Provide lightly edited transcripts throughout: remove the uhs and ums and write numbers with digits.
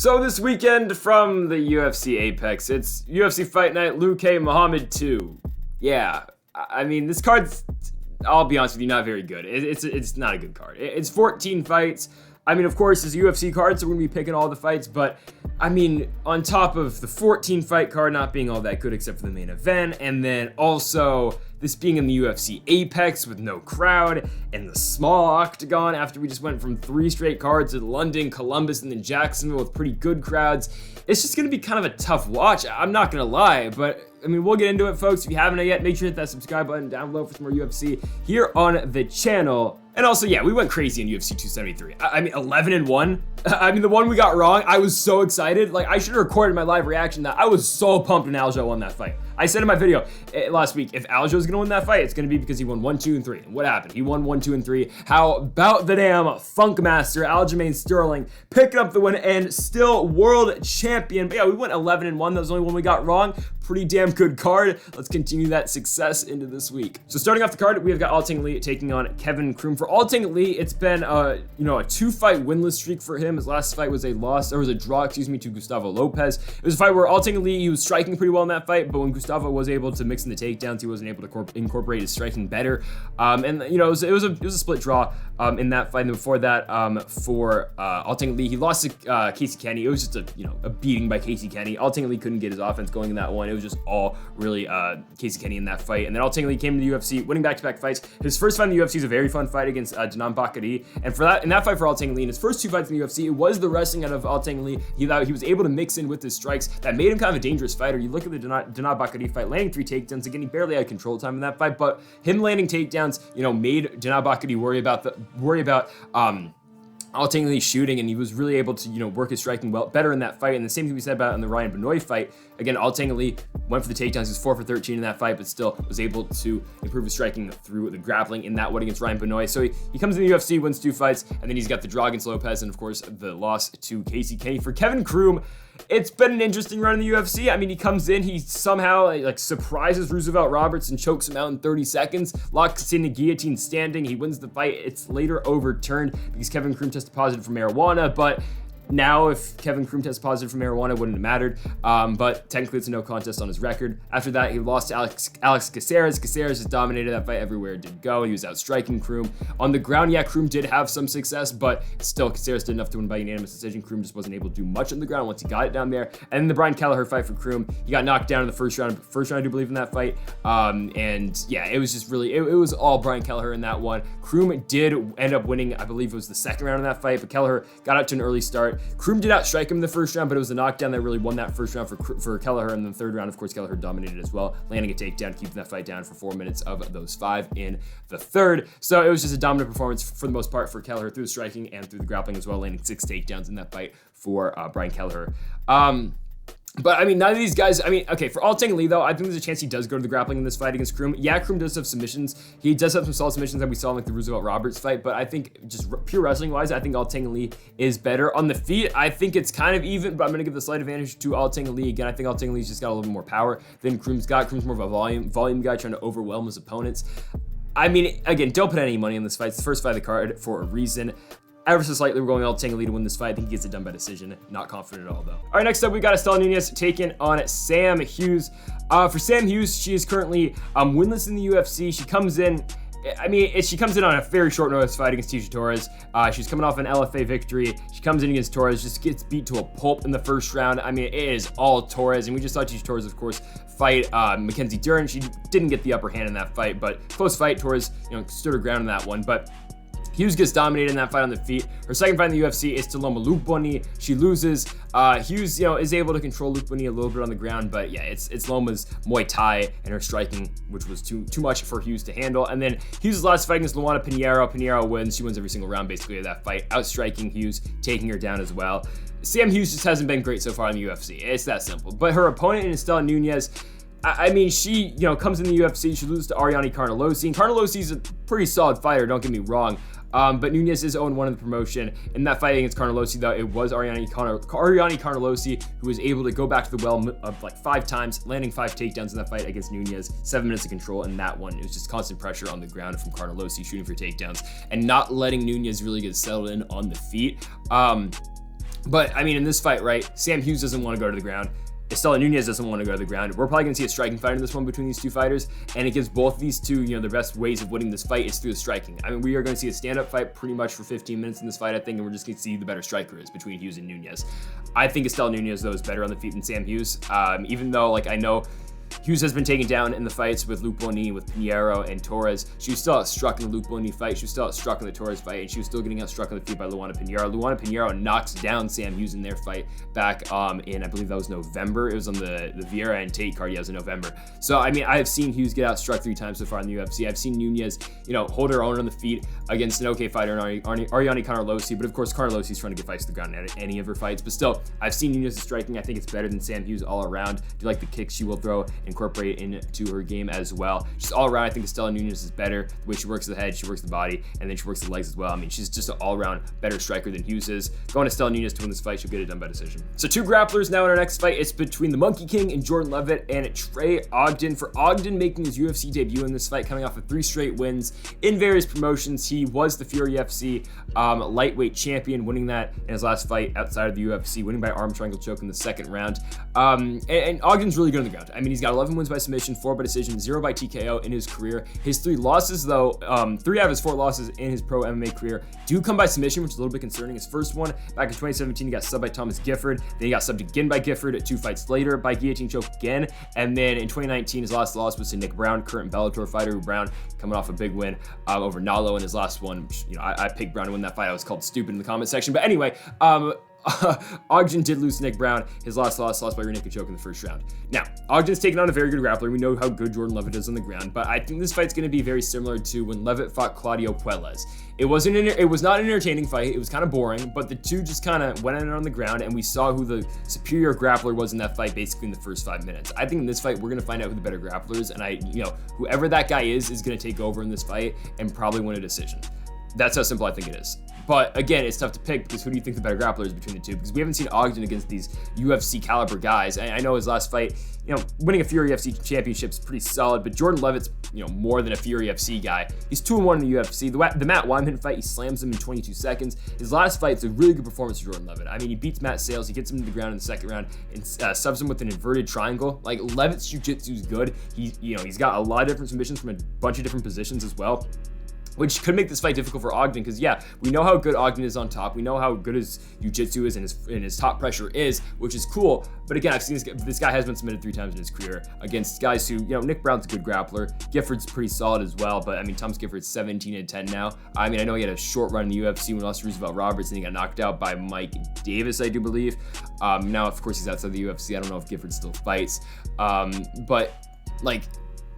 So this weekend from the UFC Apex, it's UFC Fight Night Luque Muhmmad 2. Yeah, I mean, this card's, I'll be honest with you, not very good. It's not a good card. It's 14 fights. I mean, of course, it's a UFC card, so we're going to be picking all the fights, but, I mean, on top of the 14 fight card not being all that good except for the main event, and then also this being in the UFC Apex with no crowd, and the small octagon after we just went from 3 straight cards to London, Columbus, and then Jacksonville with pretty good crowds, it's just going to be kind of a tough watch. I'm not going to lie, but I mean, we'll get into it, folks. If you haven't yet, make sure to hit that subscribe button down below for some more UFC here on the channel. And also, yeah, we went crazy in UFC 273. I mean, 11-1. I mean, the one we got wrong, I was so excited. Like, I should have recorded my live reaction that I was so pumped when Aljo won that fight. I said in my video last week, if Aljo's gonna win that fight, it's gonna be because he won 1, 2, and 3. And what happened? He won 1, 2, and 3. How about the damn Funk Master, Aljamain Sterling, picking up the win and still world champion. But yeah, we went 11-1. That was the only one we got wrong. Pretty damn good card. Let's continue that success into this week. So starting off the card, we have got Alatengheili taking on Kevin Croom. For Alatengheili, it's been a 2-fight winless streak for him. His last fight was a draw, to Gustavo Lopez. It was a fight where Alatengheili, he was striking pretty well in that fight, but when Gustavo was able to mix in the takedowns, he wasn't able to incorporate his striking better. It was a split draw in that fight. And before that, for Alatengheili, he lost to Casey Kenny. It was just a beating by Casey Kenny. Alatengheili couldn't get his offense going in that one. It was just all really Casey Kenny in that fight. And then Alatengheili came to the UFC, winning back-to-back fights. His first fight in the UFC is a very fun fight against Danan Bakary. And in that fight for Alatengheili, in his first 2 fights in the UFC, it was the wrestling out of Alatengheili. He was able to mix in with his strikes. That made him kind of a dangerous fighter. You look at the Danan Bakary fight, landing 3 takedowns. Again, he barely had control time in that fight, but him landing takedowns, made Danan Bakary worry about Alatengheili shooting, and he was really able to, work his striking better in that fight. And the same thing we said about in the Ryan Benoit fight. Again, Alatengheili went for the takedowns. He was 4 for 13 in that fight, but still was able to improve his striking through the grappling in that one against Ryan Benoit. So he comes in the UFC, wins 2 fights, and then he's got the draw against Lopez, and of course the loss to Casey Kenny. For Kevin Croom, it's been an interesting run in the UFC. I mean, he comes in, he somehow surprises Roosevelt Roberts and chokes him out in 30 seconds, locks in a guillotine standing. He wins the fight. It's later overturned because Kevin Croom tested positive for marijuana, but now, if Kevin Croom tests positive for marijuana, it wouldn't have mattered, but technically it's a no contest on his record. After that, he lost to Alex Caceres. Caceres has dominated that fight everywhere it did go. He was out striking Croom. On the ground, yeah, Croom did have some success, but still, Caceres did enough to win by unanimous decision. Croom just wasn't able to do much on the ground once he got it down there. And then the Brian Kelleher fight for Croom, he got knocked down in the first round, I do believe, in that fight. And yeah, it was just really, it was all Brian Kelleher in that one. Croom did end up winning, I believe it was the second round in that fight, but Kelleher got out to an early start. Croom did not strike him in the first round, but it was the knockdown that really won that first round for Kelleher. And then the third round, of course, Kelleher dominated as well, landing a takedown, keeping that fight down for 4 minutes of those 5 in the third. So it was just a dominant performance for the most part for Kelleher through the striking and through the grappling as well, landing 6 takedowns in that fight for Brian Kelleher. But, I mean, none of these guys, okay, for Alatengheili, though, I think there's a chance he does go to the grappling in this fight against Croom. Yeah, Croom does have submissions. He does have some solid submissions that we saw in, the Roosevelt Roberts fight, but I think just pure wrestling-wise, I think Alatengheili is better. On the feet, I think it's kind of even, but I'm going to give the slight advantage to Alatengheili. Again, I think Alatengheili's just got a little bit more power than Croom's got. Croom's more of a volume guy trying to overwhelm his opponents. I mean, again, don't put any money on this fight. It's the first fight of the card for a reason. Ever so slightly, we're going Alatengheili to win this fight. I think he gets it done by decision. Not confident at all, though. All right, next up, we got Estela Nunes taking on Sam Hughes. For Sam Hughes, she is currently winless in the UFC. She comes in, she comes in on a very short notice fight against Tecia Torres. She's coming off an LFA victory. She comes in against Torres, just gets beat to a pulp in the first round. I mean, it is all Torres, and we just saw Tecia Torres, of course, fight Mackenzie Dern. She didn't get the upper hand in that fight, but close fight. Torres, stood her ground in that one, but Hughes gets dominated in that fight on the feet. Her second fight in the UFC is to Loma Lukebuni. She loses. Hughes, is able to control Lukebuni a little bit on the ground, but yeah, it's Loma's Muay Thai and her striking, which was too much for Hughes to handle. And then Hughes' last fight against Luana Pinheiro. Pinheiro wins. She wins every single round, basically, of that fight, outstriking Hughes, taking her down as well. Sam Hughes just hasn't been great so far in the UFC. It's that simple. But her opponent in Estela Nunes, she, comes in the UFC. She loses to Ariane Carnelossi. And Carnellossi's a pretty solid fighter, don't get me wrong. But Nunes is 0-1 in the promotion. In that fight against Carnelossi, though, it was Ariane Carnelossi who was able to go back to the well like 5 times, landing 5 takedowns in that fight against Nunes. 7 minutes of control in that one. It was just constant pressure on the ground from Carnelossi shooting for takedowns and not letting Nunes really get settled in on the feet. But I mean, in this fight, right, Sam Hughes doesn't want to go to the ground. Estela Nunes doesn't want to go to the ground. We're probably going to see a striking fight in this one between these two fighters, and it gives both of these two, the best ways of winning this fight is through the striking. I mean, we are going to see a stand-up fight pretty much for 15 minutes in this fight, I think, and we're just going to see who the better striker is between Hughes and Nunes. I think Estela Nunes, though, is better on the feet than Sam Hughes, even though, like, I know Hughes has been taken down in the fights with Luque, with Pinheiro, and Torres. She was still outstruck in the Luque fight. She was still outstruck in the Torres fight, and she was still getting outstruck on the feet by Luana Pinheiro. Luana Pinheiro knocks down Sam Hughes in their fight back in, I believe that was November. It was on the Vieira and Tate card. Yeah, it was in November. So, I mean, I've seen Hughes get outstruck 3 times so far in the UFC. I've seen Nunes, hold her own on the feet against an okay fighter, Ariane Carnelossi. But, of course, Carnellossi's trying to get fights to the ground in any of her fights. But still, I've seen Nunes' striking. I think it's better than Sam Hughes all around. Do you like the kicks she will throw? Incorporate into her game as well. Just all around, I think Estela Nunes is better. The way she works the head, she works the body, and then she works the legs as well. I mean, she's just an all-around better striker than Hughes is. Going to Estela Nunes to win this fight, she'll get it done by decision. So 2 grapplers now in our next fight. It's between the Monkey King and Jordan Leavitt and Trey Ogden. For Ogden making his UFC debut in this fight, coming off of 3 straight wins in various promotions. He was the Fury UFC lightweight champion, winning that in his last fight outside of the UFC, winning by arm triangle choke in the 2nd round. And Ogden's really good on the ground. I mean, he's got 11 wins by submission, 4 by decision, 0 by TKO in his career. His 3 losses, though, 3 out of his 4 losses in his pro MMA career do come by submission, which is a little bit concerning. His first one back in 2017, he got subbed by Thomas Gifford. Then he got subbed again by Gifford 2 fights later by guillotine choke again. And then in 2019, his last loss was to Nick Brown, current Bellator fighter. Brown coming off a big win over Nalo in his last one. Which, I picked Brown to win that fight. I was called stupid in the comment section. But anyway, Ogden did lose to Nick Brown. His last loss by rear naked choke in the 1st round. Now, Ogden's taken on a very good grappler. We know how good Jordan Leavitt is on the ground, but I think this fight's going to be very similar to when Leavitt fought Claudio Puelles. It was not an entertaining fight. It was kind of boring, but the two just kind of went at it on the ground, and we saw who the superior grappler was in that fight basically in the first 5 minutes. I think in this fight, we're going to find out who the better grappler is, and whoever that guy is going to take over in this fight and probably win a decision. That's how simple I think it is. But again, it's tough to pick because who do you think the better grappler is between the two? Because we haven't seen Ogden against these UFC caliber guys. I know his last fight, winning a Fury UFC championship is pretty solid, but Jordan Leavitt's, more than a Fury UFC guy. He's 2-1 in the UFC. The Matt Wyman fight, he slams him in 22 seconds. His last fight's a really good performance for Jordan Leavitt. I mean, he beats Matt Sales, he gets him to the ground in the 2nd round, and subs him with an inverted triangle. Like, Leavitt's jiu-jitsu is good. He's got a lot of different submissions from a bunch of different positions as well, which could make this fight difficult for Ogden because, yeah, we know how good Ogden is on top. We know how good his jiu-jitsu is and his top pressure is, which is cool. But again, I've seen this guy has been submitted 3 times in his career against guys who, Nick Brown's a good grappler. Gifford's pretty solid as well, but I mean, Thomas Gifford's 17-10 now. I mean, I know he had a short run in the UFC when he lost to Roosevelt Roberts and he got knocked out by Mike Davis, I do believe. Now, of course, he's outside the UFC. I don't know if Gifford still fights. But, like,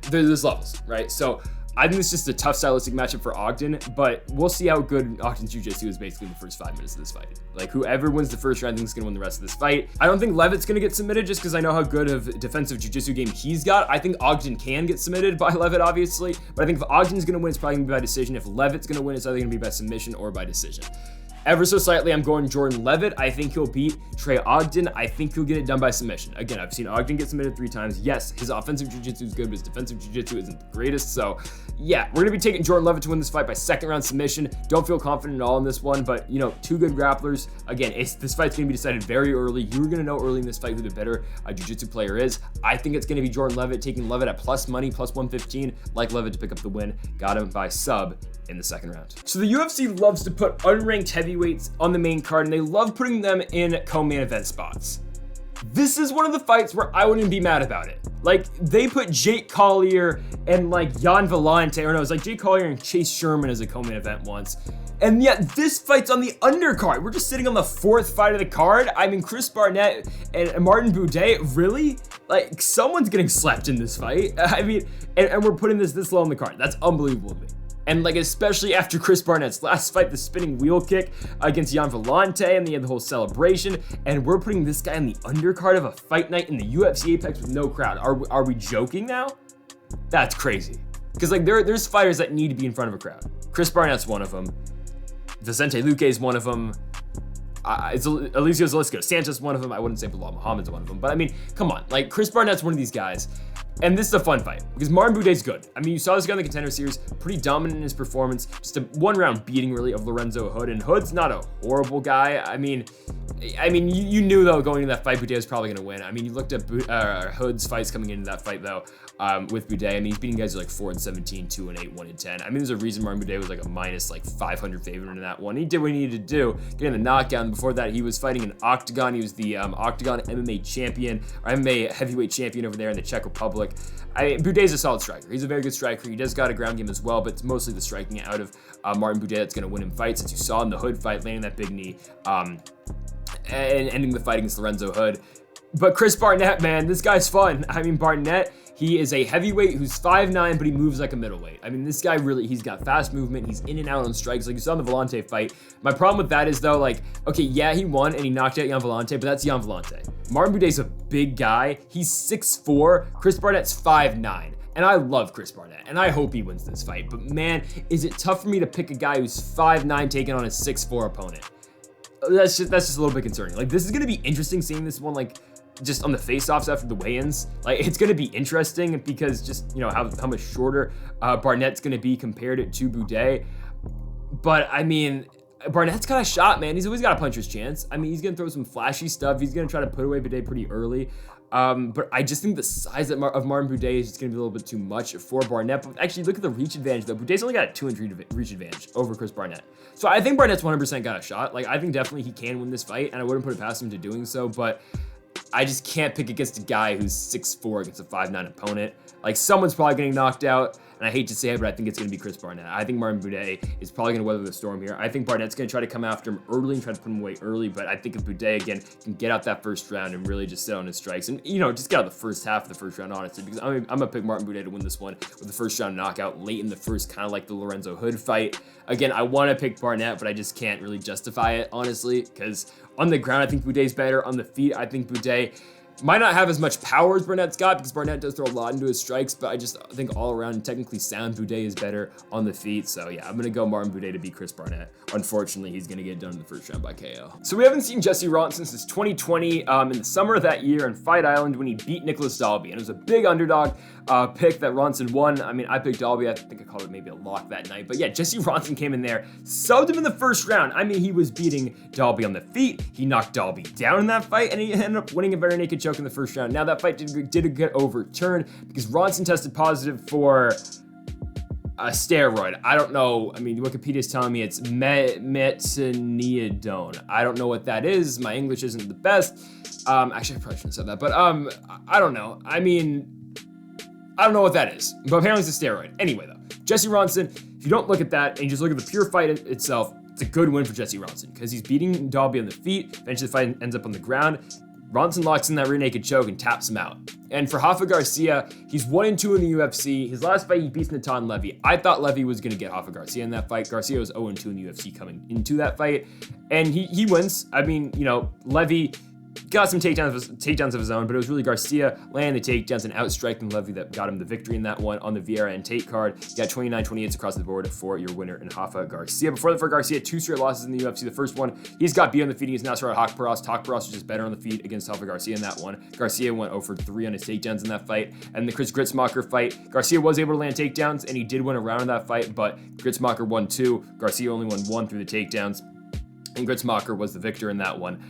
there's levels, right? So I think it's just a tough stylistic matchup for Ogden, but we'll see how good Ogden's jiu-jitsu is basically in the first 5 minutes of this fight. Like, whoever wins the first round, I think is going to win the rest of this fight. I don't think Leavitt's going to get submitted just because I know how good of a defensive jiu-jitsu game he's got. I think Ogden can get submitted by Leavitt, obviously, but I think if Ogden's going to win, it's probably going to be by decision. If Leavitt's going to win, it's either going to be by submission or by decision. Ever so slightly, I'm going Jordan Leavitt. I think he'll beat Trey Ogden. I think he'll get it done by submission. Again, I've seen Ogden get submitted 3 times. Yes, his offensive jiu-jitsu is good, but his defensive jiu-jitsu isn't the greatest. So, yeah, we're going to be taking Jordan Leavitt to win this fight by 2nd round submission. Don't feel confident at all in this one, but, 2 good grapplers. Again, this fight's going to be decided very early. You're going to know early in this fight who the better jiu-jitsu player is. I think it's going to be Jordan Leavitt, taking Leavitt at plus money, plus 115. Like Leavitt to pick up the win. Got him by sub in the 2nd round. So the UFC loves to put unranked heavyweights on the main card, and they love putting them in co-main event spots. This is one of the fights where I wouldn't be mad about it. Like, they put Jake Collier and Jan Vellante, or no, it was like Jake Collier and Chase Sherman as a co-main event once. And yet this fight's on the undercard. We're just sitting on the 4th fight of the card. I mean, Chris Barnett and Martin Buday, really? Like, someone's getting slapped in this fight. I mean, and we're putting this low on the card. That's unbelievable to me. And especially after Chris Barnett's last fight, the spinning wheel kick against Jan Vellante, and they had the whole celebration, and we're putting this guy on the undercard of a fight night in the UFC Apex with no crowd. Are we joking now? That's crazy. Because there's fighters that need to be in front of a crowd. Chris Barnett's one of them. Vicente Luque is one of them. It's Alicio Zaleski Sanchez one of them. I wouldn't say Belal Muhammad's one of them, but I mean, come on. Chris Barnett's one of these guys. And this is a fun fight because Martin Buday's good. I mean, you saw this guy in the Contender Series, pretty dominant in his performance, just a one-round beating really of Lorenzo Hood, and Hood's not a horrible guy. I mean, you knew though going into that fight, Buday was probably going to win. I mean, you looked at Hood's fights coming into that fight though with Buday. I mean, he's beating guys who are like 4-17, 2-8, 1-10. I mean, there's a reason Martin Buday was like a minus like 500 favorite in that one. He did what he needed to do, getting the knockdown. Before that, he was fighting an Octagon. He was the Octagon MMA champion, or MMA heavyweight champion over there in the Czech Republic. Buday's a solid striker. He's a very good striker. He does got a ground game as well, but it's mostly the striking out of Martin Buday that's going to win him fights, as you saw in the Hood fight, landing that big knee and ending the fight against Lorenzo Hood. But Chris Barnett, man, this guy's fun. I mean, Barnett, he is a heavyweight who's 5'9", but he moves like a middleweight. I mean, this guy really, he's got fast movement. He's in and out on strikes, like you saw in the Vellante fight. My problem with that is, though, like, okay, yeah, he won and he knocked out Jan Vellante, but that's Jan Vellante. Martin Buday's a big guy. He's 6'4". Chris Barnett's 5'9". And I love Chris Barnett, and I hope he wins this fight. But man, is it tough for me to pick a guy who's 5'9" taking on a 6'4" opponent. That's just a little bit concerning. Like, this is gonna be interesting seeing this one, like, just on the face-offs after the weigh-ins. Like, it's gonna be interesting because just, you know, how much shorter Barnett's gonna be compared to Buday. But I mean, Barnett's got a shot, man. He's always got a puncher's chance. I mean, he's gonna throw some flashy stuff. He's gonna try to put away Buday pretty early. But I just think the size of Martin Buday is just going to be a little bit too much for Barnett. But actually, look at the reach advantage, though. Buday's only got a 2-inch reach advantage over Chris Barnett. So I think Barnett's 100% got a shot. Like, I think definitely he can win this fight, and I wouldn't put it past him to doing so. But I just can't pick against a guy who's 6'4" against a 5'9" opponent. Like, someone's probably getting knocked out. And I hate to say it, but I think it's going to be Chris Barnett. I think Martin Buday is probably going to weather the storm here. I think Barnett's going to try to come after him early and try to put him away early. But I think if Buday, again, can get out that first round and really just sit on his strikes and, you know, just get out the first half of the first round, honestly, because I'm going to pick Martin Buday to win this one with the first round knockout late in the first, kind of like the Lorenzo Hood fight. Again, I want to pick Barnett, but I just can't really justify it, honestly, because on the ground, I think Buday's better. On the feet, I think Buday might not have as much power as Barnett's got, because Barnett does throw a lot into his strikes, but I just think all around, technically sound, Buday is better on the feet. So yeah, I'm going to go Martin Buday to beat Chris Barnett. Unfortunately, he's going to get done in the first round by KO. So we haven't seen Jesse Ronson since 2020 in the summer of that year in Fight Island when he beat Nicholas Dalby. And it was a big underdog pick that Ronson won. I mean, I picked Dalby. I think I called it maybe a lock that night. But yeah, Jesse Ronson came in there, subbed him in the first round. I mean, he was beating Dalby on the feet. He knocked Dalby down in that fight, and he ended up winning a very naked choke in the first round. Now, that fight did get overturned because Ronson tested positive for a steroid. I don't know. I mean, Wikipedia's telling me it's metaniidone. I don't know what that is. My English isn't the best. Actually, I probably shouldn't have said that, but I don't know. I mean, I don't know what that is, but apparently it's a steroid. Anyway, though, Jesse Ronson, if you don't look at that and you just look at the pure fight itself, it's a good win for Jesse Ronson because he's beating Dalby on the feet. Eventually, the fight ends up on the ground. Ronson locks in that rear naked choke and taps him out. And for Hoffa Garcia, he's 1-2 in the UFC. His last fight, he beats Natan Levy. I thought Levy was going to get Hoffa Garcia in that fight. Garcia was 0-2 in the UFC coming into that fight. And he wins. I mean, you know, Levy got some takedowns of his own, but it was really Garcia landing the takedowns and outstriking Levy that got him the victory in that one on the Vieira and Tate card. You got 29-28 across the board for your winner in Hoffa Garcia. Before that, for Garcia, 2 straight losses in the UFC. The first one, he's got beat on the feet against Nasrat Haqparast. Haqparast was just better on the feet against Hoffa Garcia in that one. Garcia went 0-3 on his takedowns in that fight. And the Chris Gritzmacher fight, Garcia was able to land takedowns, and he did win a round in that fight, but Gritzmacher won 2. Garcia only won 1 through the takedowns. And Gritzmacher was the victor in that one.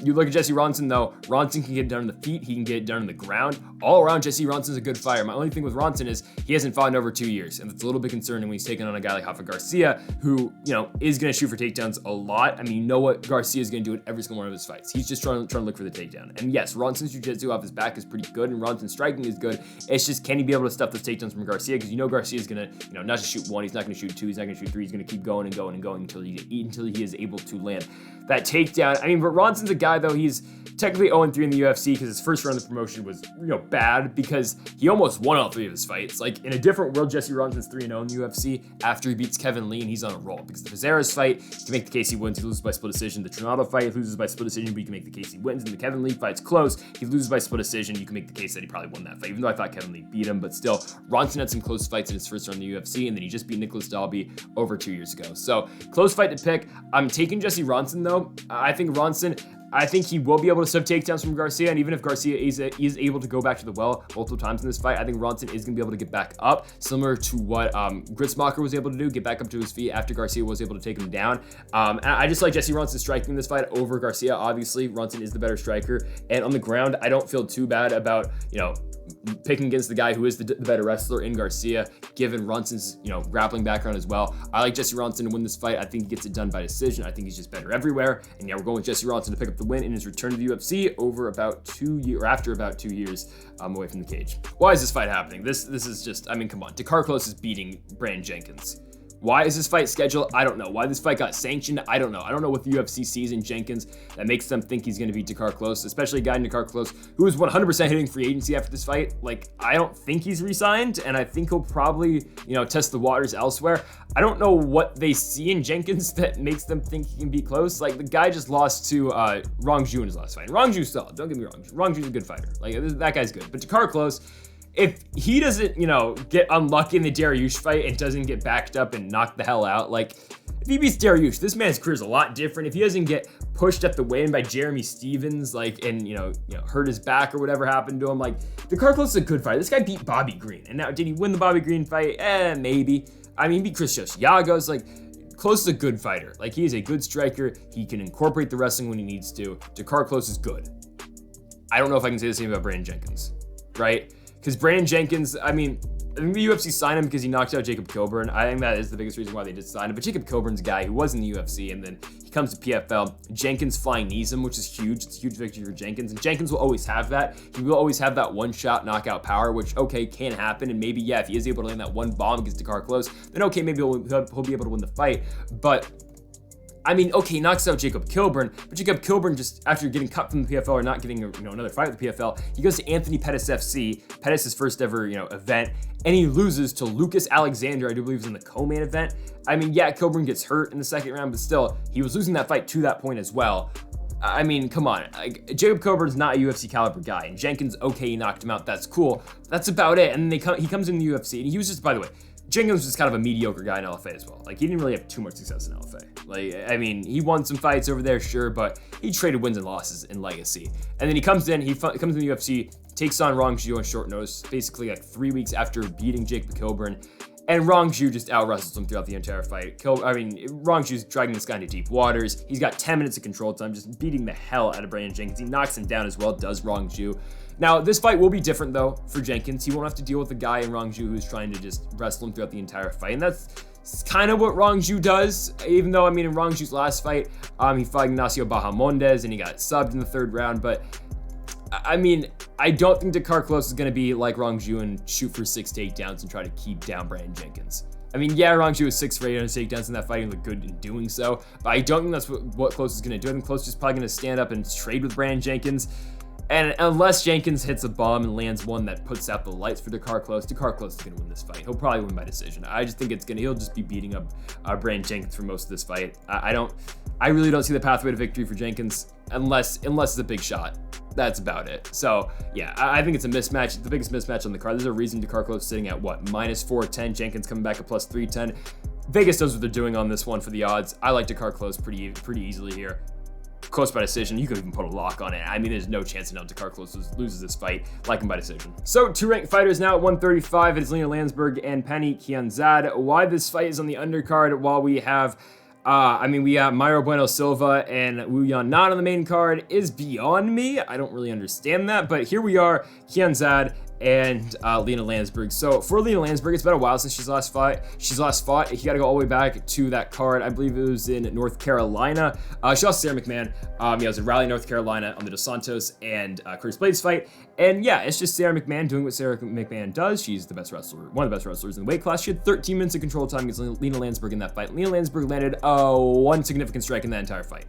You look at Jesse Ronson, though. Ronson can get it done on the feet. He can get it done on the ground. All around, Jesse Ronson's a good fighter. My only thing with Ronson is he hasn't fought in over 2 years, and that's a little bit concerning when he's taking on a guy like Hoffa Garcia, who, you know, is going to shoot for takedowns a lot. I mean, you know what Garcia is going to do in every single one of his fights. He's just trying to look for the takedown. And yes, Ronson's jiu-jitsu off his back is pretty good, and Ronson's striking is good. It's just, can he be able to stuff those takedowns from Garcia? Because you know Garcia is going to, you know, not just shoot 1, he's not going to shoot 2, he's not going to shoot 3, he's going to keep going and going and going until he is able to land that takedown. I mean, but Ronson's a guy, though, he's technically 0-3 in the UFC because his first round of the promotion was, you know, bad because he almost won all 3 of his fights. Like, in a different world, Jesse Ronson's 3-0 in the UFC after he beats Kevin Lee, and he's on a roll. Because the Fizera's fight, you can make the case he wins, he loses by split decision. The Trinaldo fight, he loses by split decision, but you can make the case he wins. And the Kevin Lee fight's close, he loses by split decision, you can make the case that he probably won that fight, even though I thought Kevin Lee beat him. But still, Ronson had some close fights in his first round in the UFC, and then he just beat Nicholas Dalby over 2 years ago. So, close fight to pick. I'm taking Jesse Ronson, though. I think Ronson, I think he will be able to sub takedowns from Garcia, and even if Garcia is able to go back to the well multiple times in this fight, I think Ronson is going to be able to get back up, similar to what Gritzmacher was able to do, get back up to his feet after Garcia was able to take him down. And I just like Jesse Ronson striking in this fight over Garcia. Obviously, Ronson is the better striker, and on the ground, I don't feel too bad about, picking against the guy who is the better wrestler in Garcia, given Ronson's, grappling background as well. I like Jesse Ronson to win this fight. I think he gets it done by decision. I think he's just better everywhere. And yeah, we're going with Jesse Ronson to pick up the win in his return to the UFC after about 2 years away from the cage. Why is this fight happening? This is just, come on. Klose is beating Brandon Jenkins. Why is this fight scheduled? I don't know. Why this fight got sanctioned? I don't know. I don't know what the UFC sees in Jenkins that makes them think he's going to beat Klose, especially a guy in Klose who is 100% hitting free agency after this fight. Like, I don't think he's re-signed, and I think he'll probably, test the waters elsewhere. I don't know what they see in Jenkins that makes them think he can beat Klose. Like, the guy just lost to Rongju in his last fight. Rongju's solid. Don't get me wrong. Rongju's a good fighter. Like, that guy's good. But Klose, if he doesn't, get unlucky in the Dariush fight and doesn't get backed up and knocked the hell out, like, if he beats Dariush, this man's career is a lot different. If he doesn't get pushed up the weigh-in by Jeremy Stevens, like, and, hurt his back or whatever happened to him, like, Klose is a good fighter. This guy beat Bobby Green. And now, did he win the Bobby Green fight? Maybe. He beat Chris Josiagos. Like, Klose is a good fighter. Like, he is a good striker. He can incorporate the wrestling when he needs to. Klose is good. I don't know if I can say the same about Brandon Jenkins, right? Because Brandon Jenkins, I think the UFC signed him because he knocked out Jacob Coburn. I think that is the biggest reason why they did sign him. But Jacob Coburn's a guy who was in the UFC, and then he comes to PFL. Jenkins flying knees him, which is huge. It's a huge victory for Jenkins. And Jenkins will always have that. He will always have that one-shot knockout power, which, okay, can happen. And maybe, yeah, if he is able to land that one bomb against Klose, then okay, maybe he'll be able to win the fight. But okay, knocks out Jacob Kilburn, but Jacob Kilburn just, after getting cut from the PFL or not getting another fight with the PFL, he goes to Anthony Pettis FC, Pettis' first ever, event, and he loses to Lucas Alexander, I do believe is in the co-main event. Yeah, Kilburn gets hurt in the second round, but still, he was losing that fight to that point as well. Come on. Jacob Coburn's not a UFC caliber guy, and Jenkins, okay, he knocked him out, that's cool. That's about it, and then he comes in the UFC, and he was just, by the way, Jenkins was just kind of a mediocre guy in LFA as well. Like, he didn't really have too much success in LFA. Like, he won some fights over there, sure, but he traded wins and losses in Legacy. And then he comes in the UFC, takes on Rongju on short notice, basically like 3 weeks after beating Jacob Kilburn. And Rongju just out-wrestles him throughout the entire fight. Rongju's dragging this guy into deep waters. He's got 10 minutes of control time, just beating the hell out of Brandon Jenkins. He knocks him down as well, does Rongju. Now, this fight will be different, though, for Jenkins. He won't have to deal with the guy in Rongju who's trying to just wrestle him throughout the entire fight. And that's kind of what Rongju does, even though, in Rongju's last fight, he fought Ignacio Bahamondes, and he got subbed in the third round. But, I don't think Klose is going to be like Rongju and shoot for 6 takedowns and try to keep down Brandon Jenkins. Yeah, Rongju was 6 for 8 on his takedowns in that fight and looked good in doing so. But I don't think that's what Klose is going to do. I think Klose is probably going to stand up and trade with Brandon Jenkins. And unless Jenkins hits a bomb and lands one that puts out the lights for Klose is going to win this fight. He'll probably win by decision. I just think he'll just be beating up Brandon Jenkins for most of this fight. I really don't see the pathway to victory for Jenkins unless it's a big shot. That's about it. So, yeah, I think it's a mismatch. It's the biggest mismatch on the card. There's a reason Klose sitting at, -410. Jenkins coming back at +310. Vegas knows what they're doing on this one for the odds. I like Klose pretty easily here. Close by decision. You could even put a lock on it. There's no chance in hell Klose loses this fight. Like him by decision. So, 2 ranked fighters now at 135. It's Lena Lansberg and Penny Kianzad. Why this fight is on the undercard while we have we have Mayro Bueno Silva and Wu Yanan on the main card is beyond me. I don't really understand that, but here we are, Kianzad and Lena Lansberg. So for Lena Lansberg, it's been a while since she's last fought. You got to go all the way back to that card. I believe it was in North Carolina. She lost to Sarah McMahon. It was in Raleigh, North Carolina on the Dos Santos and Curtis Blades fight. And yeah, it's just Sarah McMahon doing what Sarah McMahon does. She's the best wrestler, one of the best wrestlers in the weight class. She had 13 minutes of control time against Lena Lansberg in that fight. Lena Lansberg landed one significant strike in that entire fight.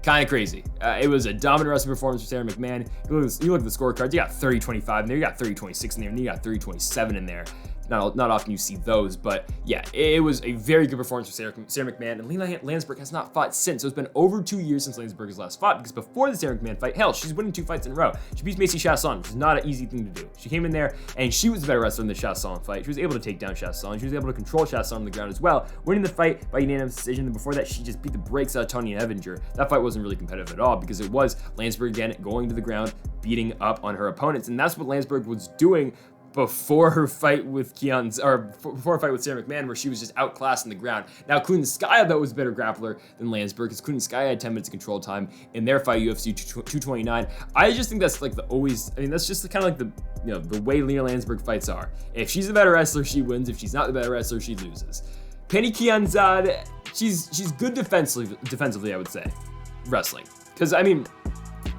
Kind of crazy. It was a dominant wrestling performance for Sarah McMahon. You look at the scorecards, you got 30-25 in there, you got 30-26 in there, and you got 30-27 in there. Not often you see those, but yeah, it was a very good performance for Sarah McMahon, and Lansberg has not fought since. So it's been over 2 years since Lansberg has last fought, because before the Sarah McMahon fight, hell, she's winning 2 fights in a row. She beats Macy Chasson, which is not an easy thing to do. She came in there, and she was a better wrestler in the Chasson fight. She was able to take down Chasson. She was able to control Chasson on the ground as well, winning the fight by unanimous decision. And before that, she just beat the brakes out of Tonya Evinger. That fight wasn't really competitive at all, because it was Lansberg again going to the ground, beating up on her opponents, and that's what Lansberg was doing before her fight with before her fight with Sarah McMahon, where she was just outclassed on the ground. Now, Kunitskaya, though, was a better grappler than Lansberg, because Kunitskaya had 10 minutes of control time in their fight, UFC 229. I just think that's like that's just kind of like the way Lena Lansberg fights are. If she's a better wrestler, she wins. If she's not the better wrestler, she loses. Penny Kianzad, she's good defensively, I would say, wrestling. Because, I mean,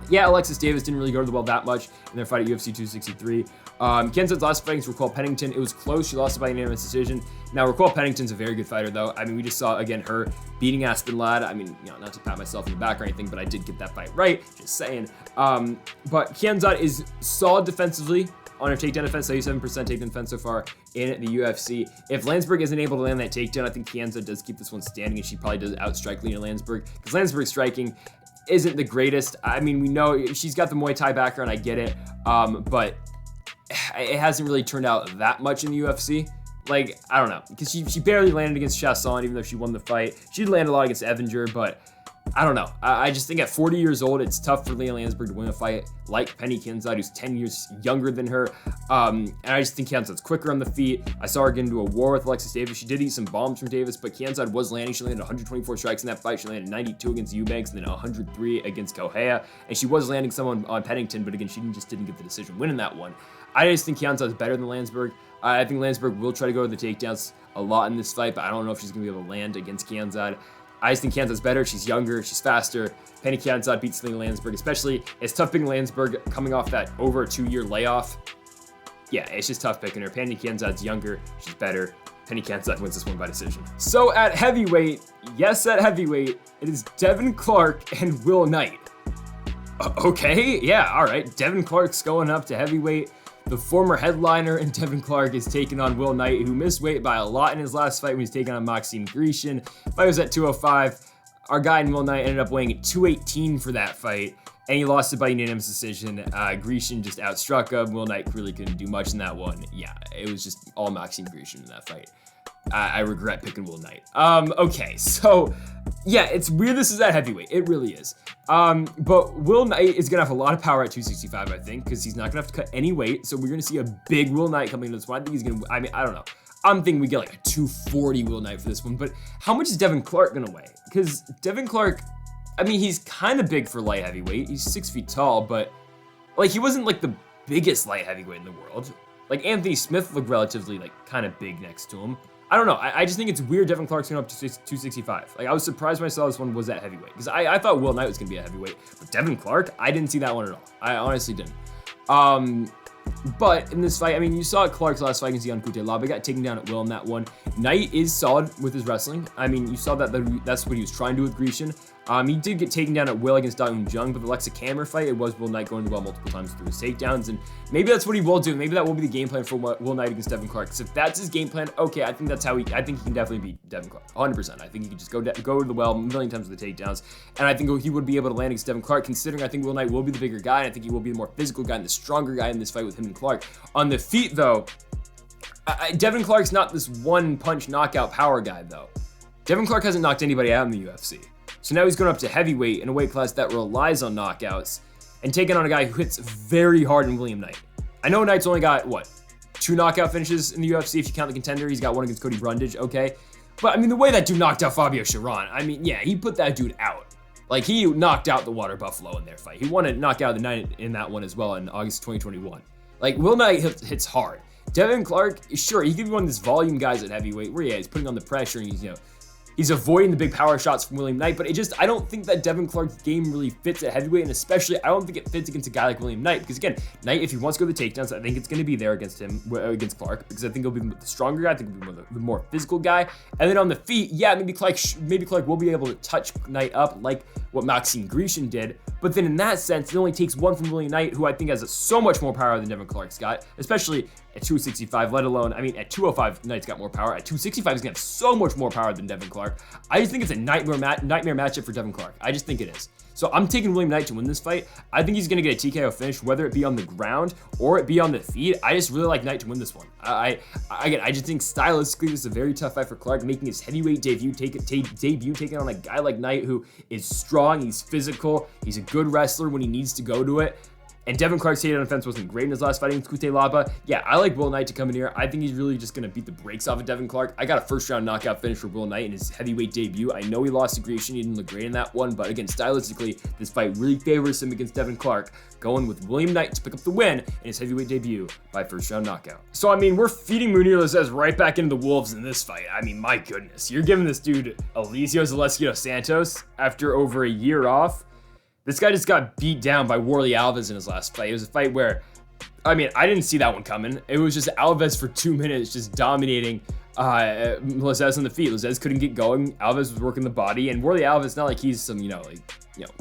yeah, Alexis Davis didn't really go to the well that much in their fight at UFC 263. Kianzad's last fight against Raquel Pennington, it was close. She lost it by unanimous decision. Now, Raquel Pennington's a very good fighter, though. I mean, we just saw, again, her beating Aspen Ladd. I mean, not to pat myself in the back or anything, but I did get that fight right, just saying. But Kianzad is solid defensively on her takedown defense, 77% takedown defense so far in the UFC. If Lansberg isn't able to land that takedown, I think Kianzad does keep this one standing, and she probably does outstrike Lena Lansberg, because Lansberg's striking isn't the greatest. I mean, we know she's got the Muay Thai background, I get it, but it hasn't really turned out that much in the UFC. Like, I don't know, because she barely landed against Chasson, even though she won the fight. She did land a lot against Evinger, but I don't know. I just think at 40 years old, it's tough for Lena Lansberg to win a fight like Penny Kianzad, who's 10 years younger than her. And I just think Kianzad's quicker on the feet. I saw her get into a war with Alexis Davis. She did eat some bombs from Davis, but Kianzad was landing. She landed 124 strikes in that fight. She landed 92 against Eubanks, and then 103 against Correa. And she was landing some on Pennington, but again, she just didn't get the decision winning that one. I just think Kianzad's better than Lansberg. I think Lansberg will try to go to the takedowns a lot in this fight, but I don't know if she's going to be able to land against Kianzad. I just think Kianzad's better. She's younger. She's faster. Penny Kianzad beats Lena Lansberg, especially. It's tough picking Lansberg coming off that over a 2-year layoff. Yeah, it's just tough picking her. Penny Kianzad's younger. She's better. Penny Kianzad wins this one by decision. So at heavyweight, yes, at heavyweight, it is Devin Clark and Will Knight. Okay, yeah, all right. Devin Clark's going up to heavyweight. The former headliner in Devin Clark is taking on Will Knight, who missed weight by a lot in his last fight when he's taking on Maxime Grishin. Fight was at 205. Our guy in Will Knight ended up weighing at 218 for that fight, and he lost it by unanimous decision. Grishin just outstruck him. Will Knight really couldn't do much in that one. Yeah, it was just all Maxime Grishin in that fight. I regret picking Will Knight. Okay, so yeah, it's weird this is at heavyweight. It really is. But Will Knight is gonna have a lot of power at 265, I think, because he's not gonna have to cut any weight. So we're gonna see a big Will Knight coming into this one. I think he's gonna, I mean, I don't know. I'm thinking we get like a 240 Will Knight for this one, but how much is Devin Clark gonna weigh? Because Devin Clark, I mean, he's kind of big for light heavyweight. He's 6 feet tall, but like he wasn't like the biggest light heavyweight in the world. Like Anthony Smith looked relatively like kind of big next to him. I don't know. I just think it's weird Devin Clark's going up to 265. Like, I was surprised when I saw this one was at heavyweight. Because I thought Will Knight was going to be a heavyweight. But Devin Clark, I didn't see that one at all. I honestly didn't. But in this fight, I mean, you saw Clark's last fight against Jan Kutelaba. Got taken down at will in that one. Knight is solid with his wrestling. I mean, you saw that's what he was trying to do with Grishin. He did get taken down at will against Da Eun Jung, but the Alexa Kammer fight, it was Will Knight going to well multiple times through his takedowns, and maybe that's what he will do. Maybe that will be the game plan for Will Knight against Devin Clark. Because if that's his game plan, okay, I think that's how I think he can definitely beat Devin Clark, 100%. I think he can just go to the well a million times with the takedowns, and I think he would be able to land against Devin Clark, considering I think Will Knight will be the bigger guy, and I think he will be the more physical guy and the stronger guy in this fight with him and Clark. On the feet, though, Devin Clark's not this one-punch knockout power guy, though. Devin Clark hasn't knocked anybody out in the UFC. So now he's going up to heavyweight in a weight class that relies on knockouts and taking on a guy who hits very hard in William Knight. I know Knight's only got, 2 knockout finishes in the UFC if you count the contender. He's got one against Cody Brundage, okay? But, I mean, the way that dude knocked out Fabio Chiron, I mean, yeah, he put that dude out. Like, he knocked out the Water Buffalo in their fight. He won a knockout of the night in that one as well in August 2021. Like, Will Knight hits hard. Devin Clark, sure, he could be one of these volume guys at heavyweight where, yeah, he's putting on the pressure and he's avoiding the big power shots from William Knight, but I don't think that Devin Clark's game really fits at heavyweight, and especially I don't think it fits against a guy like William Knight, because again, Knight, if he wants to go to the takedowns, I think it's going to be there against Clark, because I think he'll be the stronger guy, I think he'll be the more physical guy, and then on the feet, yeah, maybe Clark will be able to touch Knight up like what Maxime Grishin did, but then in that sense, it only takes one from William Knight, who I think has so much more power than Devin Clark's got, especially at 265, let alone, I mean, at 205, Knight's got more power. At 265, he's gonna have so much more power than Devin Clark. I just think it's a nightmare matchup for Devin Clark. I just think it is. So I'm taking William Knight to win this fight. I think he's gonna get a TKO finish, whether it be on the ground or it be on the feet. I just really like Knight to win this one. I just think stylistically this is a very tough fight for Clark, making his heavyweight debut, taking on a guy like Knight who is strong, he's physical, he's a good wrestler when he needs to go to it. And Devin Clark's takedown defense wasn't great in his last fight against Cutelaba. Yeah, I like Will Knight to come in here. I think he's really just going to beat the brakes off of Devin Clark. I got a first-round knockout finish for Will Knight in his heavyweight debut. I know he lost to Grecian. He didn't look great in that one. But again, stylistically, this fight really favors him against Devin Clark, going with William Knight to pick up the win in his heavyweight debut by first-round knockout. So, I mean, we're feeding Munir Lazzez right back into the wolves in this fight. I mean, my goodness. You're giving this dude Eliseo Zaleski dos Santos after over a year off. This guy just got beat down by Warlley Alves in his last fight. It was a fight where, I mean, I didn't see that one coming. It was just Alves for 2 minutes just dominating Lazzez on the feet. Lazzez couldn't get going. Alves was working the body, and Warlley Alves, not like he's some,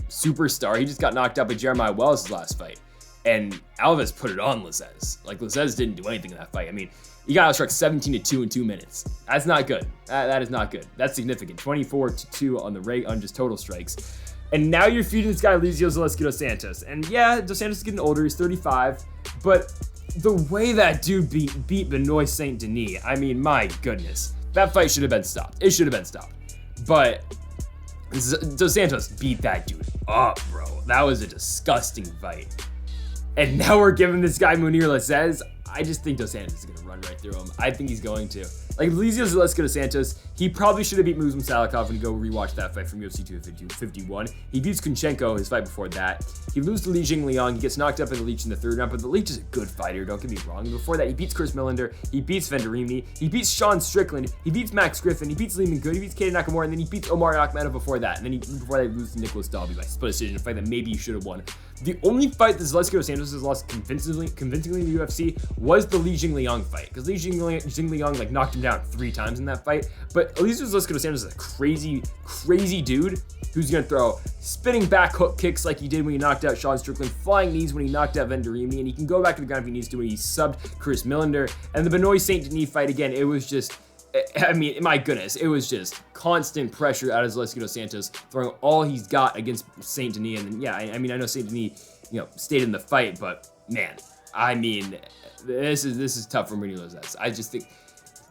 superstar. He just got knocked out by Jeremiah Wells his last fight. And Alves put it on Lazzez. Like, Lazzez didn't do anything in that fight. I mean, he got outstruck 17-2 in 2 minutes. That's not good. That is not good. That's significant. 24-2 on the rate on just total strikes. And now you're feeding this guy Eliseo Zaleski dos Santos. And yeah, dos Santos is getting older, he's 35, but the way that dude beat Benoit Saint Denis, I mean, my goodness. That fight should have been stopped. It should have been stopped. But dos Santos beat that dude up, bro. That was a disgusting fight. And now we're giving this guy Munir Lazzez. I just think dos Santos is going to run right through him. I think he's going to. Like, Eliseo Zaleski dos Santos, he probably should have beat Muslim Salikov and go rewatch that fight from UFC 251. He beats Kunchenko his fight before that. He loses to Li Jingliang. He gets knocked up in the Leech in the third round, but the Leech is a good fighter, don't get me wrong. Before that, he beats Chris Millender. He beats Venderimi. He beats Sean Strickland. He beats Max Griffin. He beats Lehman Good. He beats Kaden Nakamura, and then he beats Omar Akhmedov before that. And then before that, he loses to Nicholas Dalby by split decision, a fight that maybe he should have won. The only fight that Zaleski dos Santos has lost convincingly in the UFC was the Li Jingliang fight, because Li Jingliang like knocked him down 3 times in that fight. But Eliseo Zaleski dos Santos is a crazy dude who's gonna throw spinning back hook kicks like he did when he knocked out Sean Strickland, flying knees when he knocked out Venderimi, and he can go back to the ground if he needs to when he subbed Chris Millender. And the Benoit Saint Denis fight, again, it was just, I mean, my goodness, it was just constant pressure out of Zaleski dos Santos, throwing all he's got against Saint Denis. And then, yeah, I mean, I know Saint Denis, stayed in the fight, but man, I mean, this is tough for Munir Lazzez. I just think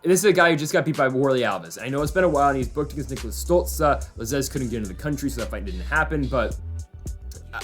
this is a guy who just got beat by Warlley Alves. I know it's been a while, and he's booked against Nicholas Stoltze. Lazzez couldn't get into the country, so that fight didn't happen, but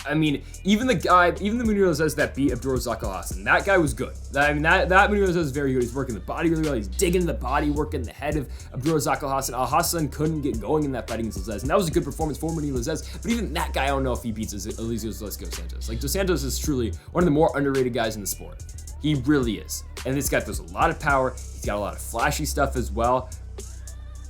I mean, even the Munir Lazzez that beat Abdulrazak Alhassan, that guy was good. I mean, that Munir Lazzez is very good. He's working the body really well. He's digging the body, working the head of Abdulrazak Alhassan. Alhassan couldn't get going in that fight against Lazzez, and that was a good performance for Munir Lazzez. But even that guy, I don't know if he beats Eliseo Zaleski dos Santos. Like, dos Santos is truly one of the more underrated guys in the sport. He really is. And this guy throws a lot of power. He's got a lot of flashy stuff as well.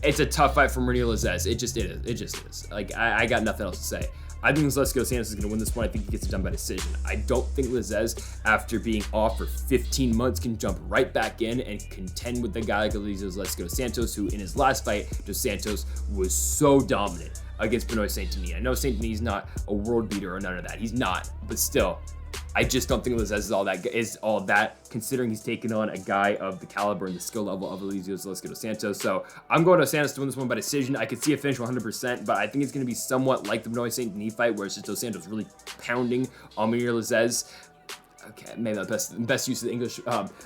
It's a tough fight for Munir Lazzez. It just is. Like, I got nothing else to say. I think Zaleski dos Santos is going to win this one. I think he gets it done by decision. I don't think Lazzez, after being off for 15 months, can jump right back in and contend with the guy like Eliseo Zaleski dos Santos, who in his last fight, dos Santos was so dominant against Benoit Saint Denis. I know Saint Denis is not a world beater or none of that. He's not, but still, I just don't think Lazzez is all that, considering he's taken on a guy of the caliber and the skill level of Eliseo Zaleski dos Santos. So I'm going to Santos to win this one by decision. I could see a finish 100%, but I think it's going to be somewhat like the Benoit Saint Denis fight, where it's just dos Santos really pounding on Munir Lazzez. Okay, maybe not best use of the English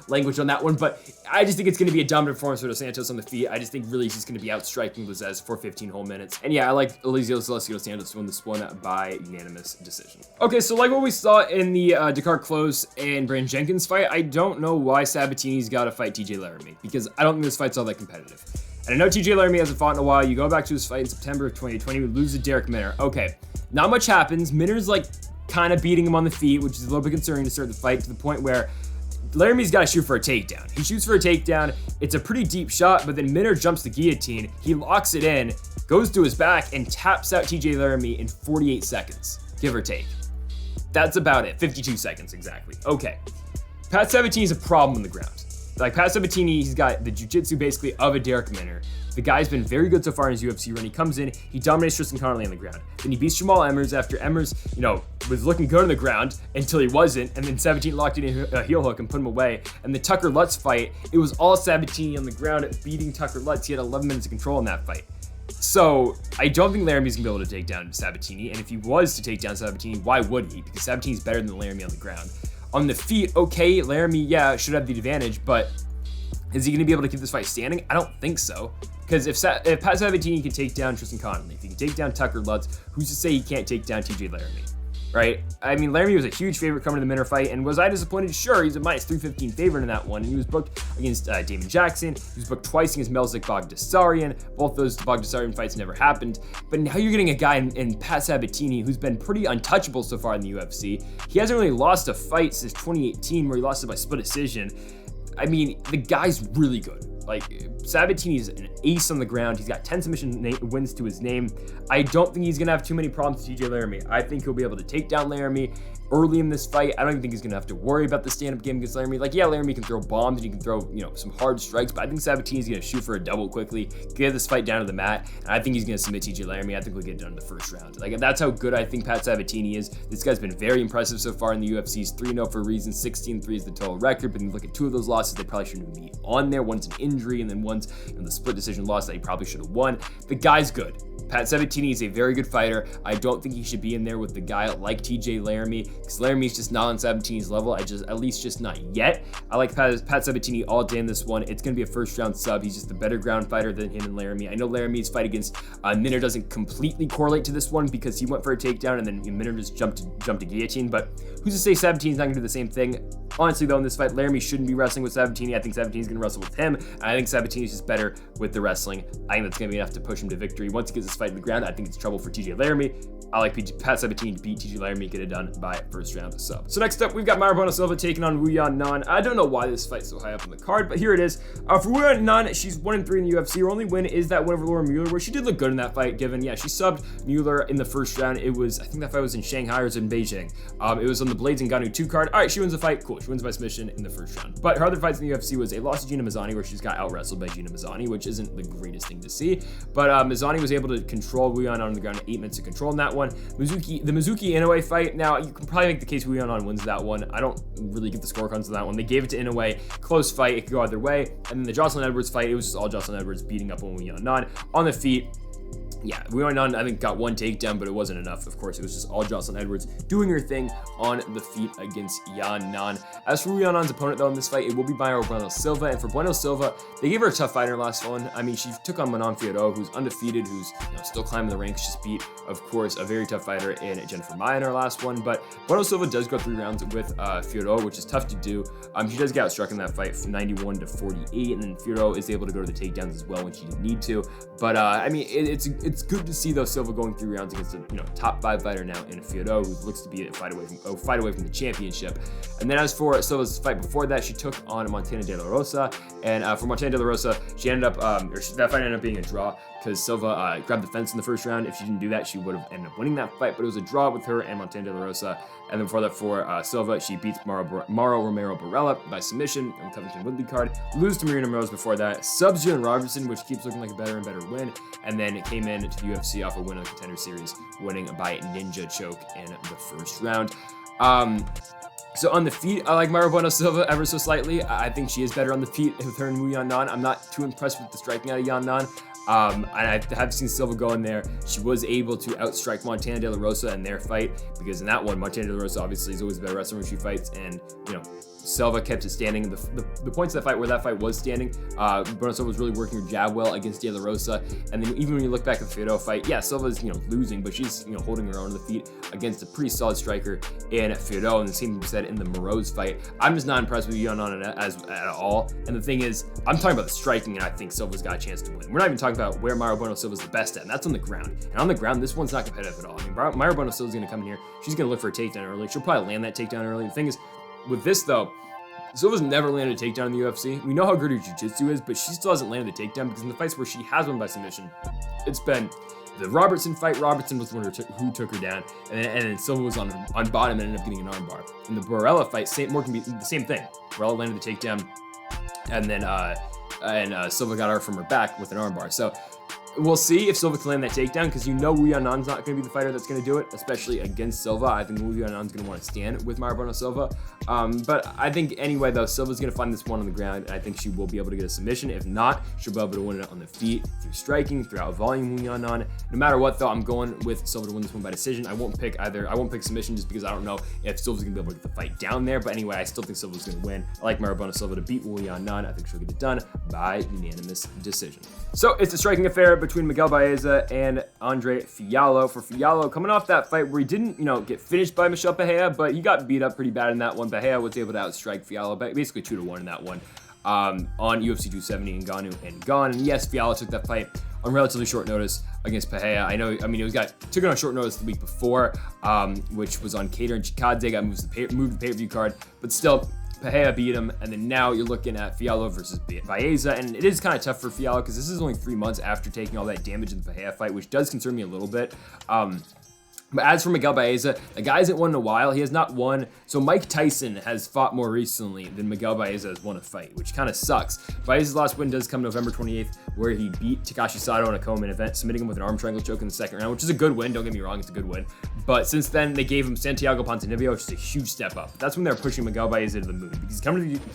language on that one, but I just think it's going to be a dominant performance for dos Santos on the feet. I just think really he's going to be outstriking Lazzez for 15 whole minutes. And yeah, I like Eliseo Zaleski dos Santos to win this one by unanimous decision. Okay, so like what we saw in the Dakar Klose and Brandon Jenkins fight, I don't know why Sabatini's got to fight TJ Laramie, because I don't think this fight's all that competitive. And I know TJ Laramie hasn't fought in a while. You go back to his fight in September of 2020, we lose to Derek Minner. Okay, not much happens. Minner's like kind of beating him on the feet, which is a little bit concerning to start the fight, to the point where Laramie's got to shoot for a takedown. He shoots for a takedown. It's a pretty deep shot, but then Minner jumps the guillotine. He locks it in, goes to his back, and taps out TJ Laramie in 48 seconds, give or take. That's about it. 52 seconds exactly. Okay. Pat Sabatini's a problem on the ground. Like, Pat Sabatini, he's got the jiu-jitsu basically of a Derek Minner. The guy's been very good so far in his UFC run. He comes in, he dominates Tristan Connolly on the ground. Then he beats Jamal Emmers after Emmers, was looking good on the ground until he wasn't, and then Sabatini locked in a heel hook and put him away. And the Tucker Lutz fight, it was all Sabatini on the ground beating Tucker Lutz. He had 11 minutes of control in that fight. So I don't think Laramie's gonna be able to take down Sabatini, and if he was to take down Sabatini, why would he? Because Sabatini's better than Laramie on the ground. On the feet, okay, Laramie, yeah, should have the advantage, but is he gonna be able to keep this fight standing? I don't think so. Because if Pat Sabatini can take down Tristan Connolly, if he can take down Tucker Lutz, who's to say he can't take down TJ Laramie, right? I mean, Laramie was a huge favorite coming to the Minner fight, and was I disappointed? Sure, he's a minus 315 favorite in that one, and he was booked against Damon Jackson. He was booked twice against Melzik Bogdasarian. Both those Bogdasarian fights never happened, but now you're getting a guy in Pat Sabatini who's been pretty untouchable so far in the UFC. He hasn't really lost a fight since 2018, where he lost it by split decision. I mean, the guy's really good. Like, Sabatini's an ace on the ground. He's got 10 submission wins to his name. I don't think he's going to have too many problems with TJ Laramie. I think he'll be able to take down Laramie early in this fight. I don't even think he's going to have to worry about the stand-up game against Laramie. Like, yeah, Laramie can throw bombs and he can throw, some hard strikes, but I think Sabatini's going to shoot for a double quickly, get this fight down to the mat, and I think he's going to submit TJ Laramie. I think we'll get it done in the first round. Like, that's how good I think Pat Sabatini is. This guy's been very impressive so far in the UFC. He's 3-0 for a reason. 16-3 is the total record, but when you look at two of those losses, they probably shouldn't be on there. One's an injury, and then one's the split decision loss that he probably should have won. The guy's good. Pat Sabatini is a very good fighter. I don't think he should be in there with the guy like TJ Laramie, because Laramie's just not on Sabatini's level. At least just not yet. I like Pat Sabatini all day in this one. It's going to be a first round sub. He's just a better ground fighter than him and Laramie. I know Laramie's fight against Minner doesn't completely correlate to this one because he went for a takedown and then Minner just jumped to guillotine, but who's to say Sabatini's not going to do the same thing? Honestly, though, in this fight, Laramie shouldn't be wrestling with Sabatini. I think Sabatini's going to wrestle with him, and I think Sabatini's just better with the wrestling. I think that's going to be enough to push him to victory. Once he gets this fight in the ground, I think it's trouble for TJ Laramie. I like Pat Sabatini to beat TJ Laramie, get it done by first round sub. So next up, we've got Mayra Silva taking on Yanan. I don't know why this fight's so high up on the card, but here it is. For Yanan, she's 1-3 in the UFC. Her only win is that win over Laura Mueller, where she did look good in that fight, given, she subbed Mueller in the first round. I think that fight was in Shanghai or was in Beijing. It was on the Blades and Ngannou 2 card. All right, she wins the fight. Cool. She wins by submission in the first round. But her other fights in the UFC was a loss to Gina Mazzani, where she's got out-wrestled by Gina Mazzani, which isn't the greatest thing to see. But Mazzani was able to control Yanan on the ground at 8 minutes of control in that one. The Mizuki Inoue fight, now you can probably make the case Yanan wins that one. I don't really get the scorecards on that one. They gave it to Inoue. Close fight. It could go either way. And then the Jocelyn Edwards fight, it was just all Jocelyn Edwards beating up on Yanan on the feet. Yeah, Yanan, I think, got one takedown, but it wasn't enough. Of course, it was just all Jocelyn Edwards doing her thing on the feet against Yanan. As for Yanan's opponent, though, in this fight, it will be Mayra Silva. And for Bueno Silva, they gave her a tough fight in her last one. I mean, she took on Manon Fialho, who's undefeated, who's still climbing the ranks. Just beat, of course, a very tough fighter in Jennifer Maia in her last one. But Bueno Silva does go 3 rounds with Fialho, which is tough to do. She does get outstruck in that fight from 91 to 48, and then Fialho is able to go to the takedowns as well when she didn't need to. But I mean, it's good to see, though, Silva going 3 rounds against a top 5 fighter now in Fialho, who looks to be a fight away from the championship. And then as for Silva's fight before that, she took on Montana De La Rosa, and for Montana De La Rosa, she ended up that fight ended up being a draw because Silva grabbed the fence in the first round. If she didn't do that, she would have ended up winning that fight, but it was a draw with her and Montana De La Rosa. And then before that, for Silva, she beats Mauro Romero Borralho by submission on the Covington Woodley card. Lose to Marina Rose before that. Subs Jalen Robertson, which keeps looking like a better and better win. And then it came in to the UFC off a win on the Contender Series, winning by ninja choke in the first round. So on the feet, I like Mayra Silva ever so slightly. I think she is better on the feet with her and Yanan. I'm not too impressed with the striking out of Yanan. And I have seen Silva go in there. She was able to outstrike Montana De La Rosa in their fight, because in that one, Montana De La Rosa obviously is always a better wrestler when she fights, and Silva kept it standing. The points of that fight where that fight was standing, Bueno Silva was really working her jab well against De La Rosa. And then even when you look back at the Fialho fight, yeah, Silva's losing, but she's holding her own on the feet against a pretty solid striker in Fialho. And the same thing said in the Moroz fight. I'm just not impressed with Yanan at all. And the thing is, I'm talking about the striking, and I think Silva's got a chance to win. We're not even talking about where Mayra Silva's the best at, and that's on the ground. And on the ground, this one's not competitive at all. I mean, Mayra Silva's going to come in here. She's going to look for a takedown early. She'll probably land that takedown early. The thing is, with this, though, Silva's never landed a takedown in the UFC. We know how good her jiu-jitsu is, but she still hasn't landed a takedown, because in the fights where she has won by submission, it's been the Robertson fight. Robertson was the one who took her down, and then Silva was on bottom and ended up getting an armbar. In the Borralho fight, can be the same thing. Borralho landed the takedown, and then Silva got her from her back with an armbar. So We'll see if Silva can land that takedown, because you know Yanan's not going to be the fighter that's going to do it, especially against Silva. I think Yanan's going to want to stand with Marabona Silva. But I think anyway, though, Silva's going to find this one on the ground, and I think she will be able to get a submission. If not, she'll be able to win it on the feet, through striking, throughout volume with Yanan. No matter what, though, I'm going with Silva to win this one by decision. I won't pick submission, just because I don't know if Silva's going to be able to get the fight down there. But anyway, I still think Silva's going to win. I like Marabona Silva to beat Yanan. I think she'll get it done by unanimous decision. So it's a striking affair between Miguel Baeza and Andre Fialho. For Fialho, coming off that fight where he didn't, get finished by Michel Pereira, but he got beat up pretty bad in that one. Pereira was able to outstrike Fialho, basically 2-1 in that one, on UFC 270 in Ngannou and gone. And yes, Fialho took that fight on relatively short took it on short notice the week before, which was on Cater and Chikadze, got moved the pay-per-view card, but still, Pereira beat him, and then now you're looking at Fialho versus Baeza, and it is kind of tough for Fialho because this is only 3 months after taking all that damage in the Pereira fight, which does concern me a little bit. But as for Miguel Baeza, the guy hasn't won in a while. He has not won. So Mike Tyson has fought more recently than Miguel Baeza has won a fight, which kind of sucks. Baeza's last win does come November 28th, where he beat Takashi Sato in a co-main event, submitting him with an arm triangle choke in the second round, which is a good win. Don't get me wrong, it's a good win. But since then, they gave him Santiago Ponzinibbio, which is a huge step up. That's when they're pushing Miguel Baeza to the moon, because he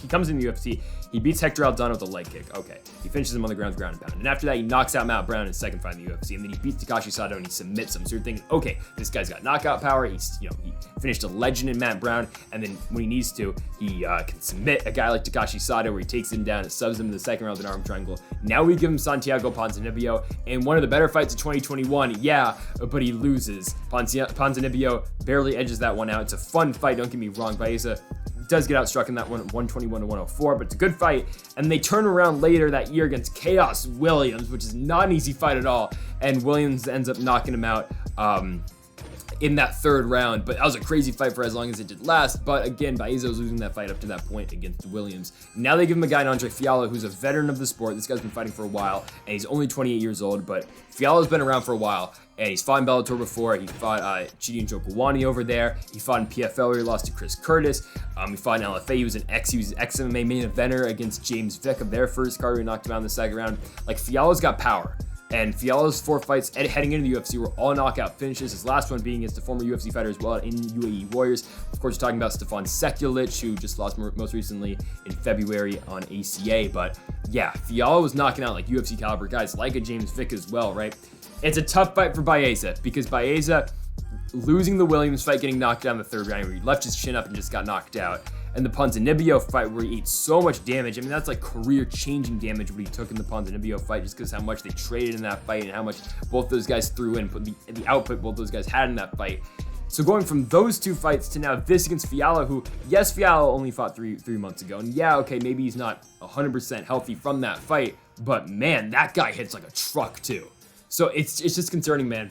comes in the UFC, he beats Hector Aldana with a leg kick. Okay, he finishes him on the ground and pound. And after that, he knocks out Matt Brown in his second fight in the UFC, and then he beats Takashi Sato and he submits him. So you're thinking, okay, this guy's got knockout power. He finished a legend in Matt Brown, and then when he needs to, he can submit a guy like Takashi Sato, where he takes him down and subs him in the second round with an arm triangle. Now we give him Santiago Ponzinibbio in one of the better fights of 2021. Yeah, but he loses. Ponzinibbio barely edges that one out. It's a fun fight, don't get me wrong. Baeza does get outstruck in that one, 121 to 104, but it's a good fight. And they turn around later that year against Chaos Williams, which is not an easy fight at all. And Williams ends up knocking him out in that third round, but that was a crazy fight for as long as it did last. But again, Baeza was losing that fight up to that point against Williams. Now they give him a guy in Andre Fialho, who's a veteran of the sport. This guy's been fighting for a while, and he's only 28 years old, but Fialho's been around for a while, and he's fought in Bellator before. He fought Chidi and Njokuani over there. He fought in PFL where he lost to Chris Curtis. He fought in LFA. He was an ex-MMA main eventer against James Vick of their first card, where he knocked him out in the second round. Like, Fialho's got power. And Fialho's 4 fights heading into the UFC were all knockout finishes. His last one being against a former UFC fighter as well in UAE Warriors. Of course, we're talking about Stefan Sekulic, who just lost most recently in February on ACA. But yeah, Fialho was knocking out like UFC caliber guys like a James Vick as well, right? It's a tough fight for Baeza, because Baeza losing the Williams fight, getting knocked down in the third round, where he left his chin up and just got knocked out. And the Ponzinibbio fight, where he ate so much damage. I mean, that's like career-changing damage what he took in the Ponzinibbio fight, just because how much they traded in that fight and how much both those guys threw in, put the output both those guys had in that fight. So going from those 2 fights to now this against Fialho, who, yes, Fialho only fought three months ago. And yeah, okay, maybe he's not 100% healthy from that fight, but man, that guy hits like a truck too. So it's just concerning, man.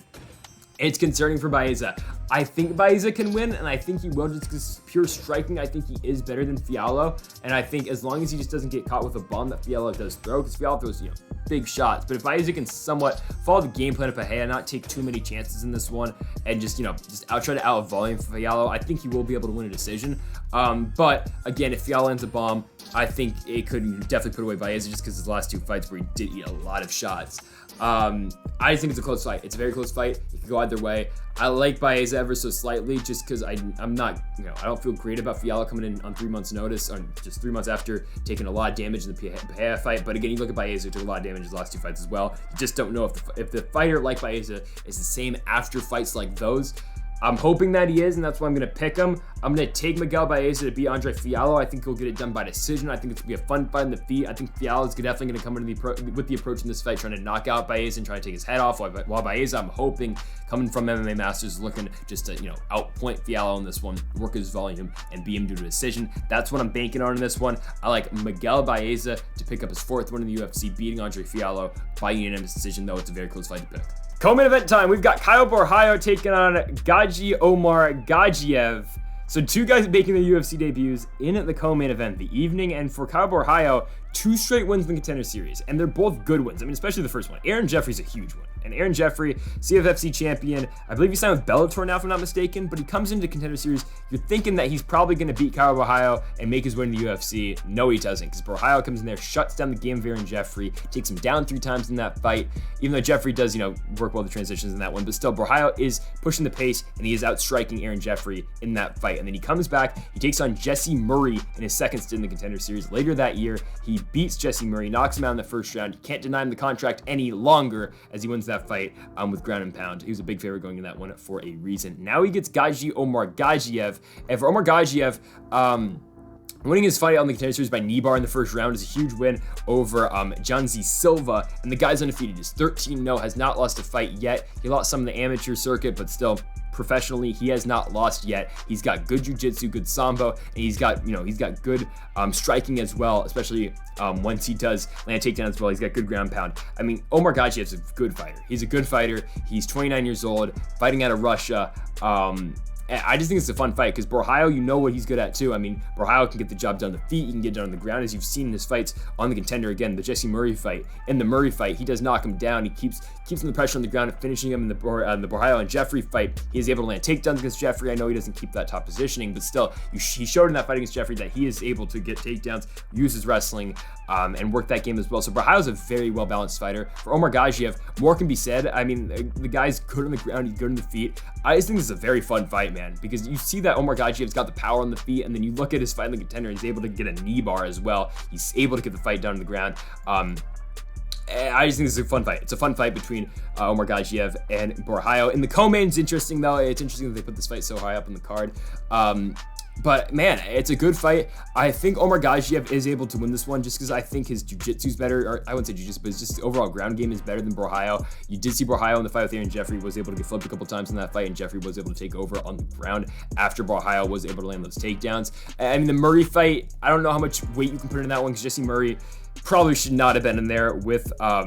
It's concerning for Baeza. I think Baeza can win, and I think he will, just because pure striking, I think he is better than Fialho. And I think as long as he just doesn't get caught with a bomb that Fialho does throw, because Fialho throws, big shots. But if Baeza can somewhat follow the game plan of Pereira, not take too many chances in this one, and just try to out volume for Fialho, I think he will be able to win a decision. But again, if Fialho lands a bomb, I think it could definitely put away Baeza, just because his last 2 fights where he did eat a lot of shots. I just think it's a close fight. It's a very close fight. It could go either way. I like Baeza ever so slightly, just because I'm not, I don't feel great about Fialho coming in on 3 months' notice, or just 3 months after taking a lot of damage in the Pereira fight. But again, you look at Baeza, who took a lot of damage in his last 2 fights as well. You just don't know if the fighter like Baeza is the same after fights like those. I'm hoping that he is, and that's why I'm going to pick him. I'm going to take Miguel Baeza to beat Andre Fialho. I think he'll get it done by decision. I think it's going to be a fun fight in the feet. I think Fialho is definitely going to come into with the approach in this fight, trying to knock out Baeza and try to take his head off. While Baeza, I'm hoping, coming from MMA Masters, looking just to, outpoint Fialho in this one, work his volume, and beat him due to decision. That's what I'm banking on in this one. I like Miguel Baeza to pick up his 4th win in the UFC, beating Andre Fialho by unanimous decision, though it's a very close fight to pick. Co-main event time. We've got Kyle Borralho taking on Omargadzhiev. So 2 guys making their UFC debuts in the co-main event the evening. And for Kyle Borralho, 2 straight wins in the Contender Series. And they're both good wins. I mean, especially the first one. Aaron Jeffrey's a huge win. And Aaron Jeffrey, CFFC champion, I believe he signed with Bellator now if I'm not mistaken, but he comes into Contender Series, you're thinking that he's probably going to beat Kyle Borralho and make his way in the UFC. No, he doesn't, because Borralho comes in there, shuts down the game of Aaron Jeffrey, takes him down 3 times in that fight, even though Jeffrey does, work well the transitions in that one, but still, Borralho is pushing the pace, and he is outstriking Aaron Jeffrey in that fight. And then he comes back, he takes on Jesse Murray in his second stint in the Contender Series. Later that year, he beats Jesse Murray, knocks him out in the first round. You can't deny him the contract any longer as he wins that fight with ground and pound. He was a big favorite going in that one for a reason. Now he gets Gaji Omargadzhiev, and for Omargadzhiev, winning his fight on the Contender Series by knee bar in the first round is a huge win over Janzi Silva, and the guy's undefeated. He's 13-0, has not lost a fight yet. He lost some in the amateur circuit, but still, professionally, he has not lost yet. He's got good jiu-jitsu, good sambo, and he's got good striking as well, especially once he does land a takedown as well. He's got good ground pound. I mean, Omargadzhiev's a good fighter. He's a good fighter. He's 29 years old, fighting out of Russia. I just think it's a fun fight because Borralho, you know what he's good at too. I mean, Borralho can get the job done on the feet, he can get it done on the ground, as you've seen in his fights on the Contender. Again, the Jesse Murray fight. In the Murray fight, he does knock him down. He keeps him the pressure on the ground and finishing him in the Borralho and Jeffrey fight. He is able to land takedowns against Jeffrey. I know he doesn't keep that top positioning, but still, he showed in that fight against Jeffrey that he is able to get takedowns, use his wrestling, and work that game as well. So Borralho's a very well-balanced fighter. For Omargadzhiev, more can be said. I mean, the guy's good on the ground, he's good on the feet. I just think this is a very fun fight, man, because you see that Omargadzhiev's got the power on the feet, and then you look at his fight in the Contender, he's able to get a knee bar as well. He's able to get the fight done on the ground. I just think this is a fun fight. It's a fun fight between Omargadzhiev and Borralho. In the co-main's interesting, though. It's interesting that they put this fight so high up on the card. But man, it's a good fight. I think Omargadzhiev is able to win this one just because I think his jiu-jitsu's better, or I wouldn't say jiu-jitsu, but it's just overall ground game is better than Borralho. You did see Borralho in the fight with Aaron Jeffrey was able to get flipped a couple times in that fight, and Jeffrey was able to take over on the ground after Borralho was able to land those takedowns. I mean, the Murray fight, I don't know how much weight you can put in that one because Jesse Murray probably should not have been in there with Kyle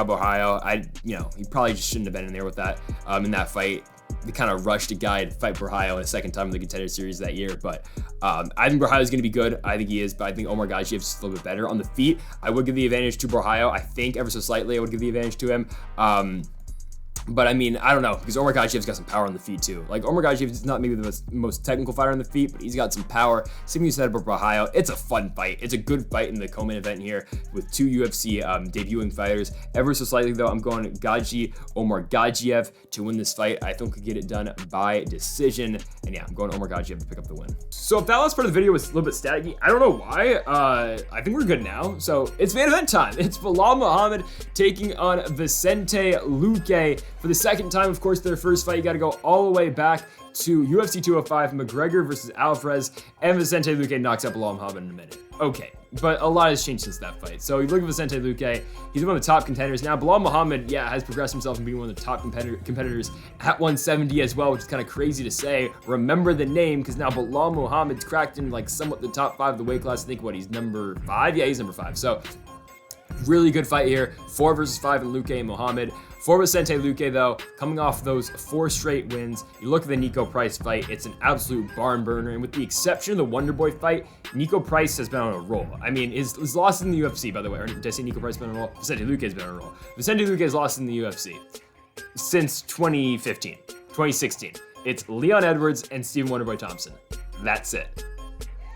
Borralho. He probably just shouldn't have been in there with that in that fight. They kind of rushed a guy to fight Borralho a second time in the Contender Series that year, but I think Borralho is going to be good. I think he is, but I think Omargadzhiev is a little bit better on the feet. I would give the advantage to Borralho. I think ever so slightly, I would give the advantage to him. But I mean, I don't know, because Omargadzhiev's got some power on the feet too. Like, Omargadzhiev is not maybe the most technical fighter on the feet, but he's got some power. Same thing you said about Borralho. It's a fun fight. It's a good fight in the co-main event here with 2 UFC debuting fighters. Ever so slightly though, I'm going Gaji Omargadzhiev to win this fight. I think could get it done by decision. And yeah, I'm going Omargadzhiev to pick up the win. So if that last part of the video was a little bit staticky, I don't know why. I think we're good now. So it's main event time. It's Belal Muhammad taking on Vicente Luque. For the second time, of course, their first fight, you got to go all the way back to UFC 205, McGregor versus Alvarez, and Vicente Luque knocks out Belal Muhammad in a minute. Okay, but a lot has changed since that fight. So you look at Vicente Luque, he's one of the top contenders. Now, Belal Muhammad, has progressed himself and being one of the top competitors at 170 as well, which is kind of crazy to say. Remember the name, because now Belal Muhammad's cracked in like somewhat the top 5 of the weight class. I think, he's number 5? Yeah, he's number 5. So really good fight here. 4 versus 5 in Luque and Muhammad. For Vicente Luque, though, coming off those 4 straight wins, you look at the Nico Price fight, it's an absolute barn burner. And with the exception of the Wonder Boy fight, Nico Price has been on a roll. I mean, his loss in the UFC, by the way, or did I say Nico Price has been on a roll? Vicente Luque has been on a roll. Vicente Luque has lost in the UFC since 2015, 2016. It's Leon Edwards and Stephen Wonderboy Thompson. That's it.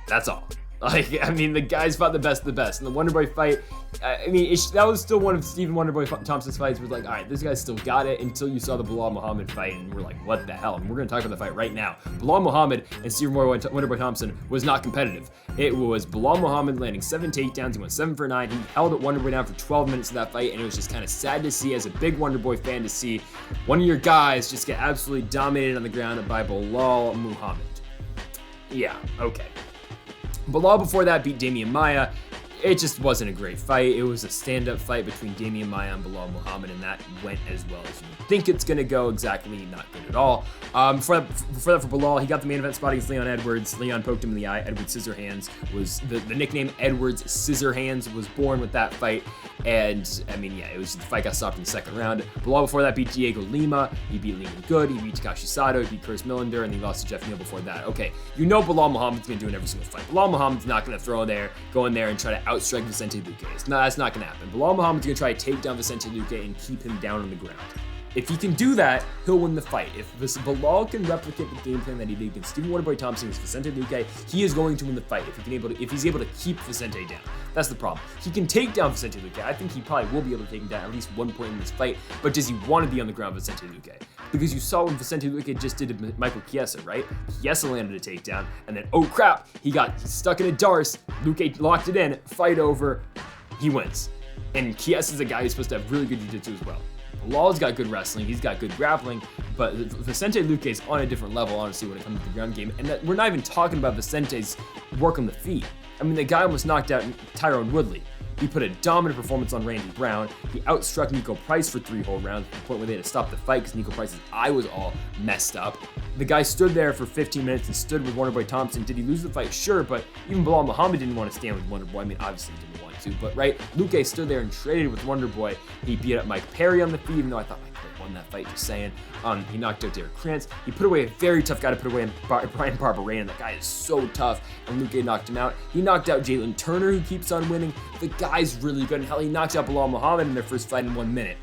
That's all. Like, I mean, the guy's fought the best of the best. And the Wonderboy fight, that was still one of Stephen Wonderboy Thompson's fights where, like, all right, this guy's still got it until you saw the Belal Muhammad fight, and we're like, what the hell? And we're going to talk about the fight right now. Belal Muhammad and Stephen Wonderboy Thompson was not competitive. It was Belal Muhammad landing 7 takedowns. He went 7 for 9. He held at Wonderboy down for 12 minutes of that fight, and it was just kind of sad to see, as a big Wonderboy fan, to see one of your guys just get absolutely dominated on the ground by Belal Muhammad. Yeah, okay. Belal before that beat Damian Maia. It just wasn't a great fight. It was a stand-up fight between Damian Maia and Belal Muhammad, and that went as well as you think it's going to go. Exactly not good at all. For Belal, he got the main event spot against Leon Edwards. Leon poked him in the eye. Edwards Scissorhands was the nickname. Edwards Scissorhands was born with that fight. And I mean, it was the fight got stopped in the second round. Belal before that beat Diego Lima. He beat Lima Good. He beat Takashi Sato. He beat Chris Millender, and he lost to Jeff Neal before that. Okay, Belal Muhammad's going to do in every single fight. Belal Muhammad's not going to go in there and try to outstrike Vicente Luque. That's not going to happen. Belal Muhammad's going to try to take down Vicente Luque and keep him down on the ground. If he can do that, he'll win the fight. If Belal can replicate the game plan that he did against Stephen Wonderboy Thompson against Vicente Luque, he is going to win the fight if he's able to keep Vicente down. That's the problem. He can take down Vicente Luque. I think he probably will be able to take him down at least one point in this fight, but does he want to be on the ground with Vicente Luque? Because you saw when Vicente Luque just did to Michael Chiesa, right? Chiesa landed a takedown, and then, oh crap, he got stuck in a darce. Luque locked it in, fight over, he wins. And Chiesa's a guy who's supposed to have really good jiu-jitsu as well. Belal's got good wrestling, he's got good grappling, but Vicente Luque's on a different level, honestly, when it comes to the ground game. And we're not even talking about Vicente's work on the feet. I mean, the guy almost knocked out Tyrone Woodley. He put a dominant performance on Randy Brown. He outstruck Nico Price for 3 whole rounds, to the point where they had to stop the fight because Nico Price's eye was all messed up. The guy stood there for 15 minutes and stood with Wonderboy Thompson. Did he lose the fight? Sure, but even Belal Muhammad didn't want to stand with Wonderboy. I mean, obviously he didn't want to, but right? Luque stood there and traded with Wonderboy. He beat up Mike Perry on the feet, even though I thought Mike Perry won that fight, just saying. He knocked out Derek Krantz. He put away a very tough guy to put away in Brian Barberena. That guy is so tough, and Luque knocked him out. He knocked out Jalen Turner, who keeps on winning. The guy's really good, and hell, he knocked out Belal Muhammad in their first fight in 1 minute.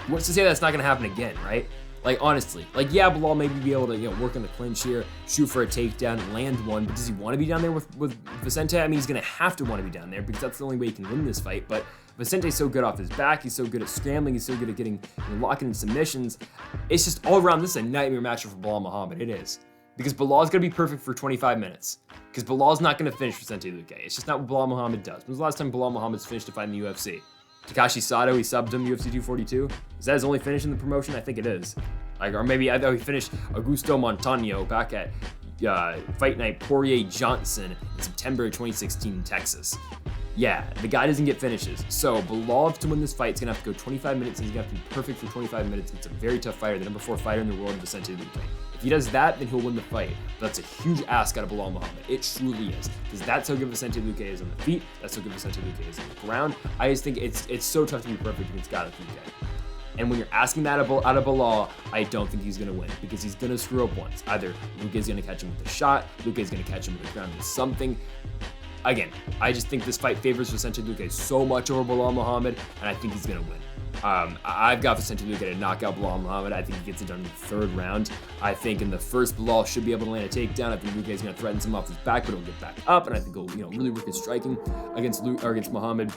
What's to say that's not going to happen again, right? Like, honestly, like, yeah, Belal maybe be able to, work on the clinch here, shoot for a takedown, land one, but does he want to be down there with Vicente? I mean, he's going to have to want to be down there because that's the only way he can win this fight, but Vicente's so good off his back, he's so good at scrambling, he's so good at getting, locking in submissions. It's just all around, this is a nightmare matchup for Belal Muhammad, it is. Because Belal's going to be perfect for 25 minutes. Because Belal's not going to finish Vicente Luque. It's just not what Belal Muhammad does. When was the last time Belal Muhammad's finished a fight in the UFC? Takashi Sato, he subbed him UFC 242. Is that his only finish in the promotion? I think it is. Or maybe I thought he finished Augusto Montano back at Fight Night Poirier-Johnson in September 2016 in Texas. Yeah, the guy doesn't get finishes. So Belal, to win this fight, is going to have to go 25 minutes, and he's going to have to be perfect for 25 minutes. It's a very tough fighter, the number 4 fighter in the world, Vicente Luque. If he does that, then he'll win the fight. But that's a huge ask out of Belal Muhammad. It truly is. Because that's how good Vicente Luque is on the feet. That's how good Vicente Luque is on the ground. I just think it's so tough to be perfect against Garcia. And when you're asking that out of Belal, I don't think he's going to win because he's going to screw up once. Either Luque's going to catch him with a shot, Luque's going to catch him with the ground with something. Again, I just think this fight favors Vicente Luque so much over Belal Muhammad, and I think he's going to win. I've got Vicente Luque to knock out Belal Muhammad. I think he gets it done in the 3rd round. I think in the first, Belal should be able to land a takedown. I think Luque is going to threaten him off his back, but he'll get back up, and I think he'll really work his striking against Muhammad.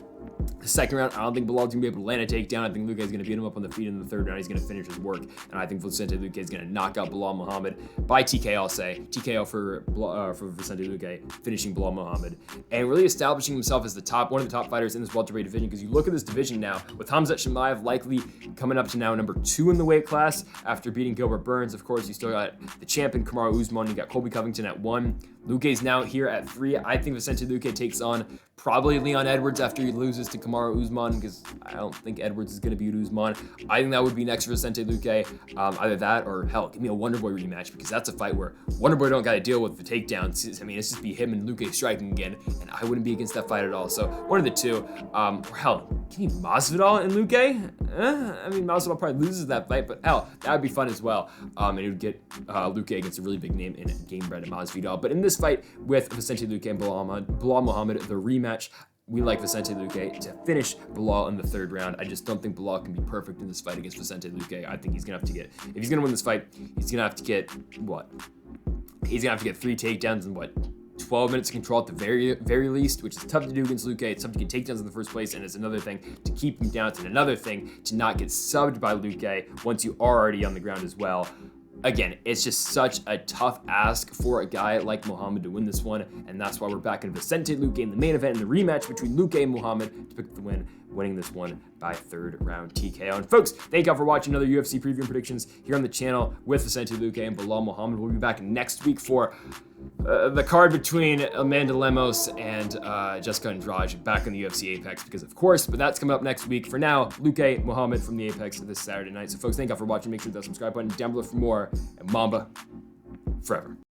The 2nd round, I don't think Belal's going to be able to land a takedown. I think Luque is going to beat him up on the feet in the 3rd round. He's going to finish his work, and I think Vicente Luque is going to knock out Belal Muhammad by TKO, I'll say. TKO for Vicente Luque, finishing Belal Muhammad, and really establishing himself as one of the top fighters in this welterweight division, because you look at this division now, with Khamzat Chimaev likely coming up to now number 2 in the weight class after beating Gilbert Burns. Of course, you still got the champion Kamaru Usman. You got Colby Covington at 1. Luque's now here at 3. I think Vicente Luque takes on probably Leon Edwards after he loses to Kamaru Usman, because I don't think Edwards is going to beat Usman. I think that would be next for Vicente Luque. Either that or, hell, give me a Wonderboy rematch, because that's a fight where Wonderboy don't got to deal with the takedowns. I mean, it's just be him and Luque striking again, and I wouldn't be against that fight at all. So one of the two. Or hell, can you Masvidal and Luque? I mean, Masvidal probably loses that fight, but hell, that would be fun as well. And it would get Luque against a really big name in Gamebred and Masvidal. But in this fight with Vicente Luque and Belal Muhammad, the rematch, we like Vicente Luque to finish Belal in the 3rd round. I just don't think Belal can be perfect in this fight against Vicente Luque. I think he's going to have to get, if he's going to win this fight, he's going to have to get, what? He's going to have to get 3 takedowns in, 12 minutes of control at the very least, which is tough to do against Luque. It's tough to get takedowns in the first place, and it's another thing to keep him down. It's another thing to not get subbed by Luque once you are already on the ground as well. Again, it's just such a tough ask for a guy like Muhammad to win this one, and that's why we're back in Vicente Luque in the main event in the rematch between Luque and Muhammad to pick the win, winning this one by 3rd round TKO. And folks, thank y'all for watching another UFC preview and predictions here on the channel with Vicente Luque and Belal Muhammad. We'll be back next week for the card between Amanda Lemos and Jessica Andrade back in the UFC Apex, because of course, but that's coming up next week. For now, Luque Muhammad from the Apex this Saturday night. So folks, thank y'all for watching. Make sure to hit that subscribe button down below for more, and Mamba forever.